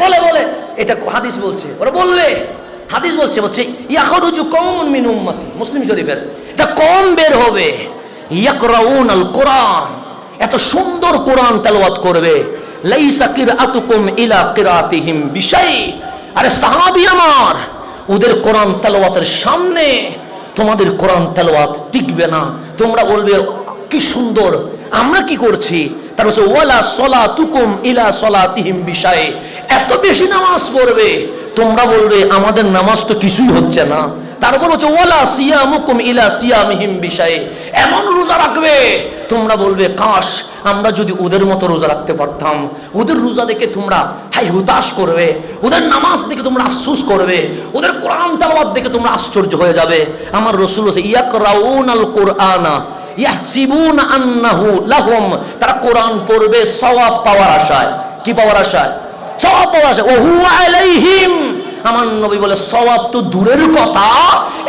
বলে এটা হাদিস বলছে, ওরা বললে হাদিস বলছে ইয়াখরুজু কওমুন মিন উম্মতি, মুসলিম শরীফের, এটা কম বের হবে, ইয়াকরাউনাল কোরআন, এত সুন্দর কোরআন তেলাওয়াত করবে, লাইসা কিরাআতুকুম ইলা কিরাআতিহিম বিশাই, আরে সাহাবী আমার, ওদের কোরআন তেলাওয়াতের সামনে তোমাদের কোরআন তেলাওয়াত টিকবে না। তোমরা বলবে কি সুন্দর, আমরা কি করছি? তার বলছে ওয়ালা সলাতুকুম ইলা সলাতিহিম বিশাই, এত বেশি নামাজ পড়বে, তোমরা বলবে আমাদের নামাজ তো কিছুই হচ্ছে না। তারপর হচ্ছে ওয়ালা সিয়ামুকুম ইলা সিয়ামিহিম বিশাই, এমন রোজা রাখবে, তোমরা বলবে কাশ আমরা যদি ওদের মতো রোজা রাখতে পারতাম। ওদের রোজা দেখে তোমরা হাই হুতাশ করবে, ওদের নামাজ দেখে তোমরা আফসোস করবে, ওদের কোরআন তেলাওয়াত দেখে তোমরা আশ্চর্য হয়ে যাবে। আমার রাসূল বলেছে ইয়াকরাউনাল কোরআনা ইয়াহসিবুনা আন্নাহু লাহুম, তারা কোরআন পড়বে সওয়াব পাওয়ার আশায়। কি পাওয়ার আশায়? সওয়াব পাওয়ার আশায়। ওয়া হুয়া আলাইহিম, আমার নবী বলে সওয়াব তো দূরের কথা,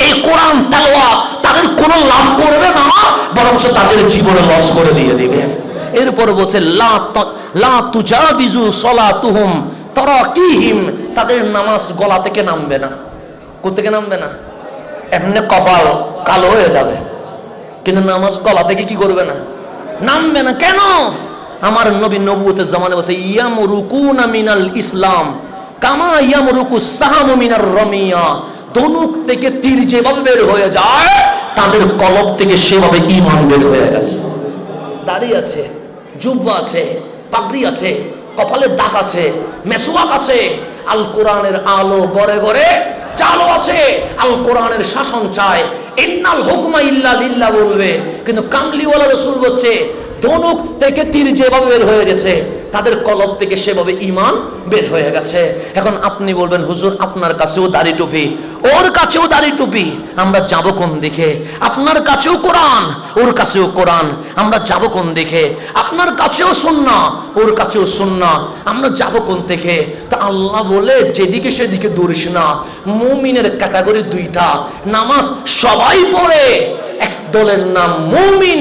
এই কোরআন তেলাওয়াত তাদের কোনো লাভ করবে না, বরং তাদের জীবনে লস করে দিয়ে দিবে। এরপর বলছে লা তুজাবিজু সলাতুহুম তারাকিহিম, তাদের নামাজ গলা থেকে নামবে না। কোথা থেকে নামবে না? এমনি কপাল কালো হয়ে যাবে, কিন্তু নামাজ গলা থেকে কি করবে না? নামবে না। কেন? আমার নবী নবুয়তের জামানে বলছে ইয়ামরুকুনা মিনাল ইসলাম কামা ইয়ামরুকুস সাহামু মিনার রামিয়া, ধনুক থেকে তীর যেভাবে বের হয়ে যায় তাদের কলব থেকে সেভাবে ঈমান বের হয়ে গেছে। দাড়ি আছে, জুব্বা আছে, পাগড়ি আছে, কপালের দাগ আছে, মেসওয়াক আছে, আল কোরআনের আলো গড়ে গড়ে চালু আছে, আল কোরআনের শাসন চায়, ইন্নাল হুকমা ইল্লা লিল্লাহ বলবে। কিন্তু কামলিওয়ালা রাসূল বলছে ধনুক থেকে তীর যেভাবে বের হয়ে গেছে তাদের কলব থেকে সেভাবে ঈমান বের হয়ে গেছে। এখন আপনি বলবেন হুজুর আপনার কাছেও দাড়ি টুপি, ওর কাছেও দাড়ি টুপি, আমরা যাব কোন দিকে? আপনার কাছেও কোরআন, ওর কাছেও কোরআন, আমরা যাব কোন দিকে? আপনার কাছেও সুন্নাহ, ওর কাছেও সুন্নাহ, আমরা যাব কোন থেকে? তা আল্লাহ বলে যেদিকে সেদিকে দৌড়িস না। মুমিনের ক্যাটাগরি দুইটা, নামাজ সবাই পড়ে, এক দলের নাম মুমিন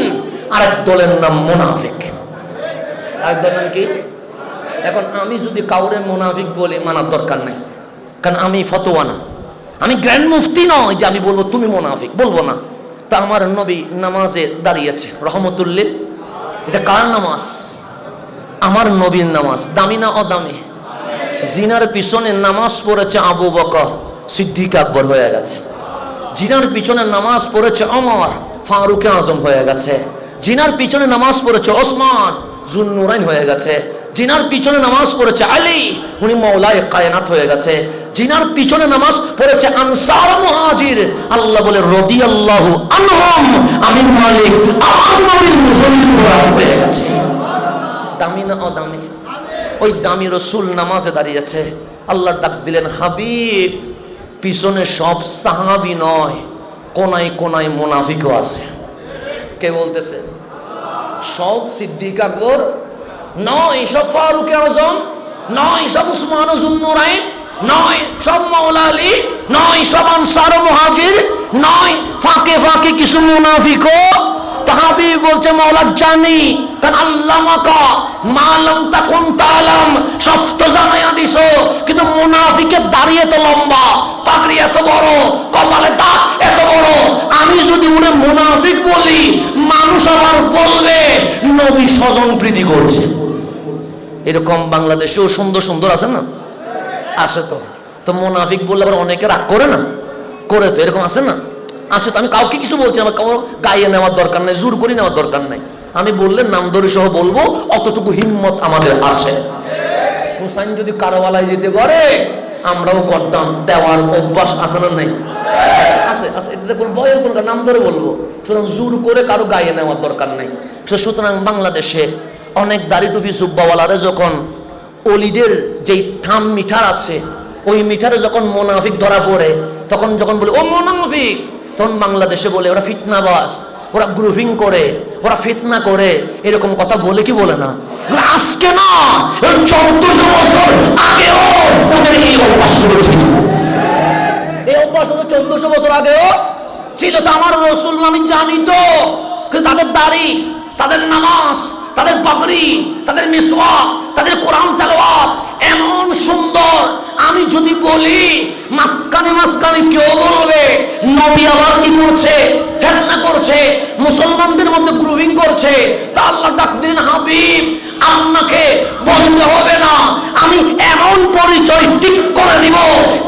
আর এক দলের নাম মুনাফিক। আর দলের কি? এখন আমি যদি কাউরে মুনাফিক বলি মানার দরকার নাই, কারণ আমি ফতোয়া না, আমি গ্র্যান্ড মুফতি নয় যে আমি বলবো তুমি মুনাফিক, বলবো না। তা আমার নবী নামাজে দাঁড়িয়েছে রহমতুল্লিল, এটা কার নামাজ? আমার নবীর নামাজ। দামি না অদামি? জিনার পিছনে নামাজ পড়েছে আবু বকর, সিদ্দিক আকবর হয়ে গেছে। জিনার পিছনে নামাজ পড়েছে ওমর, ফারুক আজম হয়ে গেছে। জিনার পিছনে নামাজ পড়েছে ওসমান, জুন্নুরাইন হয়ে গেছে। জিনার পিছনে নামাজ পড়েছে আলী, উনি মাওলায়ে কায়নাত হয়ে গেছে। জিনার পিছনে নামাজ পড়েছে আনসার মুহাজির, আল্লাহ বলে রাদিয়াল্লাহু আনহুম, আমি মালিক, আমার নবীর মুসলিম হয়ে গেছে। দামি না অদামি? ওই দামি রাসূল নামাজে দাঁড়িয়েছে, আল্লাহ ডাক দিলেন হাবিব, পিছনে সব সাহাবী নয়, কোনায় কোনায় মুনাফিকও আছে। কে বলতেছে? সব সিদ্দিক আকবর নয়, সব ফারুক আজম নয়, সব উসমান জুন্নুরাইন নয়, সব মাওলা আলী নয়, সব আনসার মুহাজির নয়, ফাঁকে ফাঁকে কিছু মুনাফিকও। তাহাবি বলছে মাওলা জানি, কারণ আল্লামাকা মালাম তাকুন তাআলাম, সব তো জানায়া দিছো, কিন্তু মুনাফিকের দাঁড়িয়ে তো লম্বা, পাগড়ি এত বড়, কপালে দাগ এত বড়, আমি যদি উনি মুনাফিক বলি মানুষ আবার বলবে নবী স্বজন প্রীতি করছে। এরকম বাংলাদেশেও সুন্দর সুন্দর আছে না? আছে তো। তো মুনাফিক বললে আবার অনেকে রাগ করে না? করে তো, এরকম আছে না? আছে তো। আমি কাউকে কিছু বলছি, আমার কারো গায়ে নেওয়ার দরকার নাই, জোর করে নেওয়ার দরকার নাই। আমি বললে নাম ধরে সহ বলবো, অতটুকু হিম্মত আমাদের আছে। হুসাইন যদি কারবালায় যেতে পারে আমরাও করতাম, দেওয়ার অভ্যাস আছে না নাই? আছে আছে, এটা কোন ভয়ের কোন নাম ধরে বলবো। সুতরাং জোর করে কারো গায়ে নেওয়ার দরকার নাই। সুতরাং বাংলাদেশে অনেক দাড়ি টুপি জুব্বাওয়ালারে যখন অলিদের যেই থাম মিঠার আছে, ওই মিঠারে যখন মুনাফিক ধরা পড়ে, তখন যখন বলে ও মুনাফিক, তখন বাংলাদেশে বলে ওরা ফিতনাবাজ, ওরা গ্রুপিং করে, ওরা ফিতনা করে, এরকম কথা বলে কি বলে না? আজকে না, 1400 বছর আগেও ওদের এই অভ্যাস করেছিল। এই অভ্যাস 1400 বছর আগেও ছিল। তো আমার রাসূল আমি জানি তো, কিন্তু তাদের দাড়ি, তাদের নামাজ, তাদের পাগড়ি, তাদের মিসওয়াক, তাদের কোরআন তেলাওয়াত এমন সুন্দর, আমি যদি বলি মাঝখানে মাঝখানে কেউ বলবে নবী আবার কি করছে? ফিতনা করছে, মুসলমানদের মধ্যে গ্রুপিং করছে। তা আল্লাহ ডাক দিলেন হাবিব, আপনাকে বলতে হবে না, আমি এমন পরিচয় ঠিক করে দিব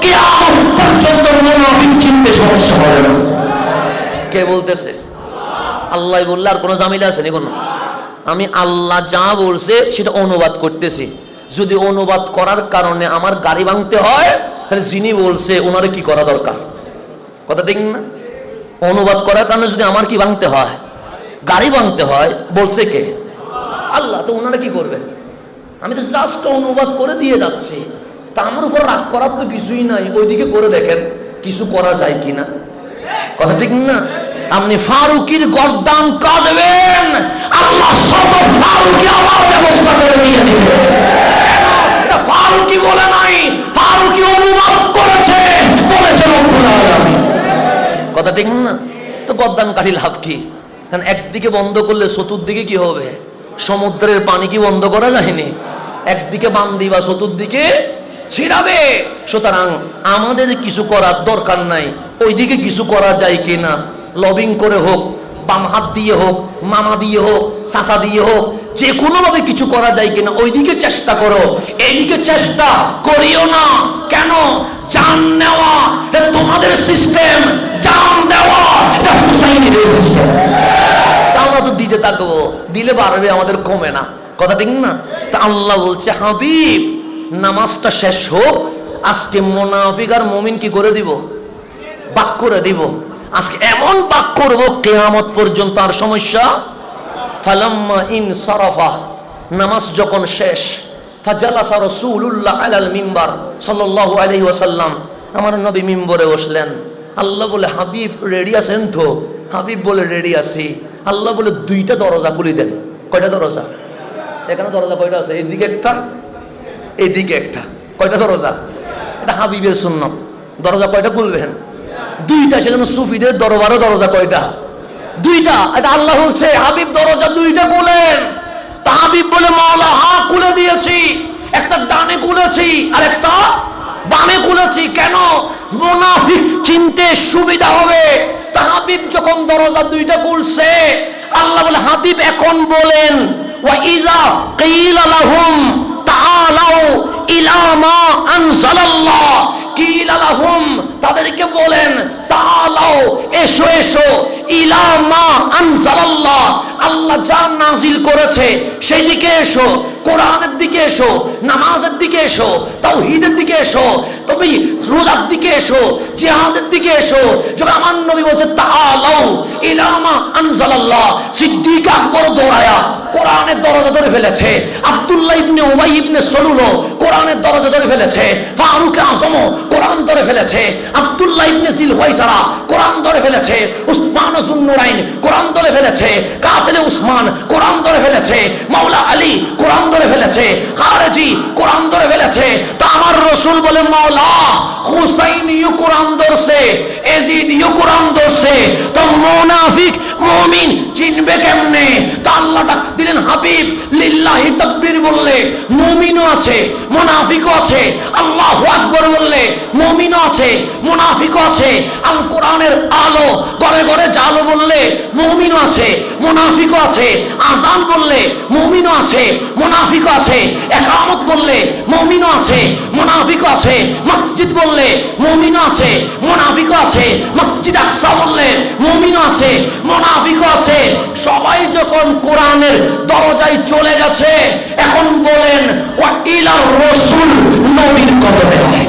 কিয়ামত পর্যন্ত মুনাফিক চিনতে সমস্যা হবে না। কে বলতেছে? আল্লাহ বললে আর কোনো ঝামেলা আছে নি? কোনো। আমি আল্লাহ যা বলছে সেটা অনুবাদ করতেছি। যদি অনুবাদ করার কারণে আমার গাড়ি ভাঙতে হয়, তাহলে যিনি বলছে ওনারে কি করা দরকার? কথা দেখেন না? অনুবাদ করার কারণে যদি আমার কি ভাঙতে হয়, গাড়ি ভাঙতে হয়, বলছে কে? আল্লাহ। তো ওনারা কি করবেন? আমি তো জাস্ট অনুবাদ করে দিয়ে যাচ্ছি। তা আমার উপর রাগ করার তো কিছুই নাই, ওইদিকে করে দেখেন কিছু করা যায় কিনা। কথা ঠিক না? আপনি ফারুকির গর্দান কাটবেন, আল্লাহ শত ফারুকি আবার ব্যবস্থা করে দিয়ে দিবেন। এটা ফারুকি বলে নাই, ফারুকি অনুবাদ করেছে, বলেছে রব্বুল আলামিন। কথা ঠিক না? তো গর্দান কাটি লাভ কি? কারণ একদিকে বন্ধ করলে চতুর্দিকে কি হবে? সমুদ্রের পানি কি বন্ধ করা যায়নি? একদিকে বান্দি বা চতুর্দিকে ছিড়াবে। সুতরাং আমাদের কিছু করার দরকার নাই, ওইদিকে কিছু করা যায় কিনা, লবিং করে হোক, বাম হাত দিয়ে হোক, মামা দিয়ে হোক, চাচা দিয়ে হোক, যে কোনোভাবে কিছু করা যায় কিনা ওইদিকে চেষ্টা করো, এইদিকে চেষ্টা করিও না। কেন? জান নেওয়া এটা তোমাদের সিস্টেম, জান দেওয়া এটা হুসাইনের সিস্টেম। আমরা তো দিতে থাকবো, দিলে বাড়বে, আমাদের কমে না। কথা ঠিক না? তা আল্লাহ বলছে হাবিব নামাজটা শেষ হোক, আজকে মুনাফিক আর মুমিন কি করে দিব? বাক করে দিব। আজকে এমন বাক করব কিয়ামত পর্যন্ত আর সমস্যা। ফালাম্মা ইন সারাফা, নামাজ যখন শেষ, ফাজালাসা রাসূলুল্লাহ আলাল মিম্বার সাল্লাল্লাহু আলাইহি ওয়াসাল্লাম, আমার নবী মিম্বরে বসলেন। আল্লাহ বলে, হাবিব রেডি আছেন তো? হাবিব বলে, রেডি আছি। আল্লাহ বলে, দুইটা দরজা খুলে দেন। কয়টা দরজা? এখানে দরজা কয়টা আছে? এইদিকে একটা, এইদিকে একটা। কয়টা দরজা? এটা হাবিবের সুন্নাত। দরজা কয়টা খুলবেন? দুইটা। সেজন্য সুফিদের দরবারও দরজা কয়টা? দুইটা। এটা আল্লাহ বলছে, হাবিব দরজা দুইটা খুলেন। তা হাবিব বলে, মাওলা হ্যাঁ খুলে দিয়েছি, একটা ডানে খুলেছি আর একটা বামে খুলেছি। কেন? মুনাফিক চিনতে সুবিধা হবে। তা হাবিব যখন দরজা দুইটা খুলছে, আল্লাহ বলে, হাবিব এখন বলেন, ওয়া ইযা কিলা লাহুম তাআলাউ ইলা মা আনজালাল্লাহ, কিলা লাহুম তাদেরকে বলেন, তাআলাউ এসো এসো, ইলা মা আনজালাল্লাহ আল্লাহ যা নাজিল করেছে সেই দিকে এসো, কোরআনের দিকে এসো, নামাজের দিকে এসো, তাওহীদের দিকে এসো, তুমি রোজার দিকে এসো, জিহাদের দিকে এসো। যখন আমার নবী বলছে তাআলাউ ইলা মা আনজালাল্লাহ, সিদ্দিক আকবর দৌড়ায়া কোরআনের দরজা ধরে ফেলেছে। আব্দুল্লাহ ইবনে উবাই ইবনে সলুল কোরআনের দরজা ধরে ফেলেছে। ফারুক আযম কোরআন ধরে ফেলেছে। আব্দুল্লাহ ইবনে জিল হুয়াইসারা কোরআন ধরে ফেলেছে। উসমান যুন্নুরাইন কোরআন ধরে ফেলেছে। কাতিলে উসমান কোরআন ধরে ফেলেছে। মাওলা আলী কোরআন ধরে ফেলেছে। খারেজি কোরআন ধরে ফেলেছে। তা আমার রাসূল বলে, মাওলা হুসাইনিও কোরআন ধরছে, এজিদিও কোরআন ধরছে, তো মুনাফিক মুমিন চিনবে কেমনে? তা আল্লাহ ডাক দিলেন, হাবিব লিল্লাহি তাকবীর বললে মুমিনও আছে, মুনাফিকও আছে। আল্লাহু আকবার বললে মুমিনও আছে, মুনাফিকও আছে। আল কোরআনের আলো ঘরে ঘরে জালো বললে মুমিনও আছে, মুনাফিকও আছে। আযান বললে মুমিনও আছে, মুনাফিকও আছে। ইকামত বললে মুমিনও আছে, মুনাফিকও আছে। মসজিদ বললে মুমিনও আছে, মুনাফিকও আছে। মসজিদ আকসা বললে মুমিনও আছে, মুনাফিকও আছে। সবাই যখন কোরআনের দরজায় চলে গেছে, এখন বলেন ওয়া ইলার রাসূল, নবীর কদমে।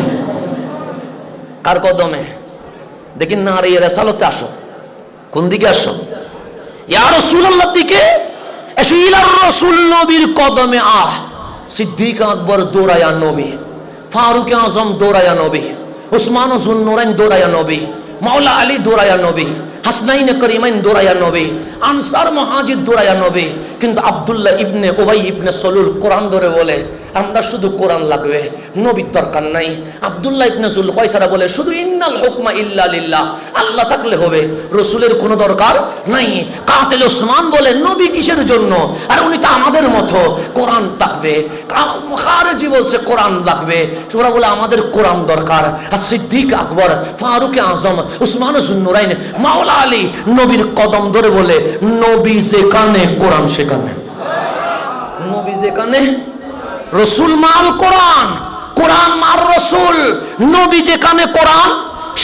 কার কদমে? দেখেন না, আর এই রিসালাতে আসো। কোন দিকে আসো? ইয়া রাসূলুল্লাহর দিকে এসো। ইলার রাসূল, নবীর কদমে আহ। সিদ্দিক আকবর দৌড়ায়া নবী, ফারুক আযম দৌড়ায়া নবী, উসমান যুন্নুরাইন দৌড়ায়া নবী, মাওলা আলী দৌড়ায়া নবী, হাসনাইন করিমাইন দৌড়ায়া নবী, আনসার মুহাজির দৌড়ায়া নবী। কিন্তু আব্দুল্লাহ ইবনে উবাই ইবনে সলুল কোরআন ধরে বলে, আমরা শুধু কোরআন লাগবে, নবীর দরকার নাই। আব্দুল্লাহ ইবনে জুল হুয়াইসারা বলে, শুধু ইন্নাল হুকমা ইল্লা লিল্লাহ, আল্লাহ থাকলে হবে, রসুলের কোনো দরকার নাই। কাতিল উসমান বলে, নবী কিসের জন্য? আর উনি তো আমাদের মতো, কোরআন থাকবে। খারেজি বলছে কোরআন লাগবে, ওরা বলে আমাদের কোরআন দরকার। আর সিদ্দিক আকবর, ফারুক আযম, উসমান যুন্নুরাইন, মাওলা আলী নবীর কদম ধরে বলে, নবী যেখানে কোরআন সেখানে। নবী যেখানে, রসুল মাল কোরআন, কোরআন মার রসুল। নবী যেখানে কোরআন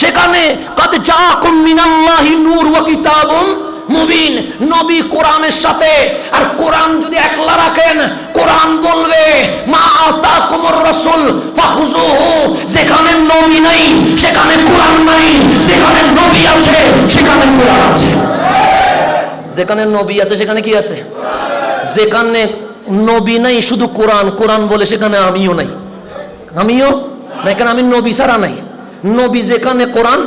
সেখানে। কাদ জাআকুম মিনাল্লাহি নূর ওয়া কিতাবুম মুবিন। নবী কোরআনের সাথে। আর কোরআন যদি একলা রাখেন, কোরআন বলবে মা আতাকুমুর রাসূল ফাখুযুহু। যেখানে নবী নাই সেখানে কোরআন নাই, যেখানে নবী আছে সেখানে কোরআন আছে। যেখানে নবী আছে সেখানে কি আছে? যেখানে নবী নাই শুধু কোরআন, কোরআন বলে সেখানে আমিও নাই, আমিও নাই। কেন? আমি নবী ছাড়া নাই। নবী যেখানে কোরআন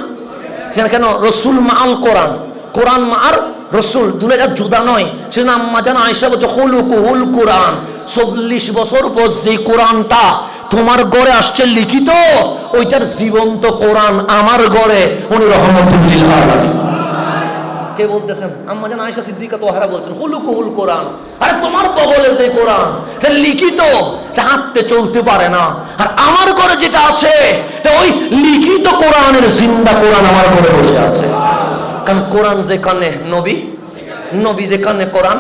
কেন? কেন? রসুল মাল কোরআন, কোরআন মার রসুল, দুটো জুদা নয়। সেখানে আম্মা জান আয়েশা বলছে, খুলুকুহুল কোরআন। 40 বছর পর যে কোরআনটা তোমার ঘরে আসছে লিখিত, ওইটার জীবন্ত কোরআন আমার ঘরে, উনি রহমতুল লিল আলামিন। কে বলতেছেন? আম্মা জান আয়েশা সিদ্দিকা তোহারা বলছেন, হুলুকুহুল কোরআন। আরে তোমার বগলে যে কোরআন, এটা লিখিত, এটা হাঁটতে চলতে পারে না। আর আমার ঘরে যেটা আছে, এটা ওই লিখিত কোরআনের জিন্দা কোরআন আমার ঘরে বসে আছে। কারণ কোরআন যেখানে নবী, নবী যেখানে কোরআন।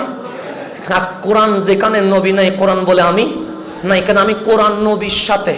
কোরআন যেখানে নবী নাই, কোরআন বলে আমি নাই। কেন? আমি কোরআন নবীর সাথে।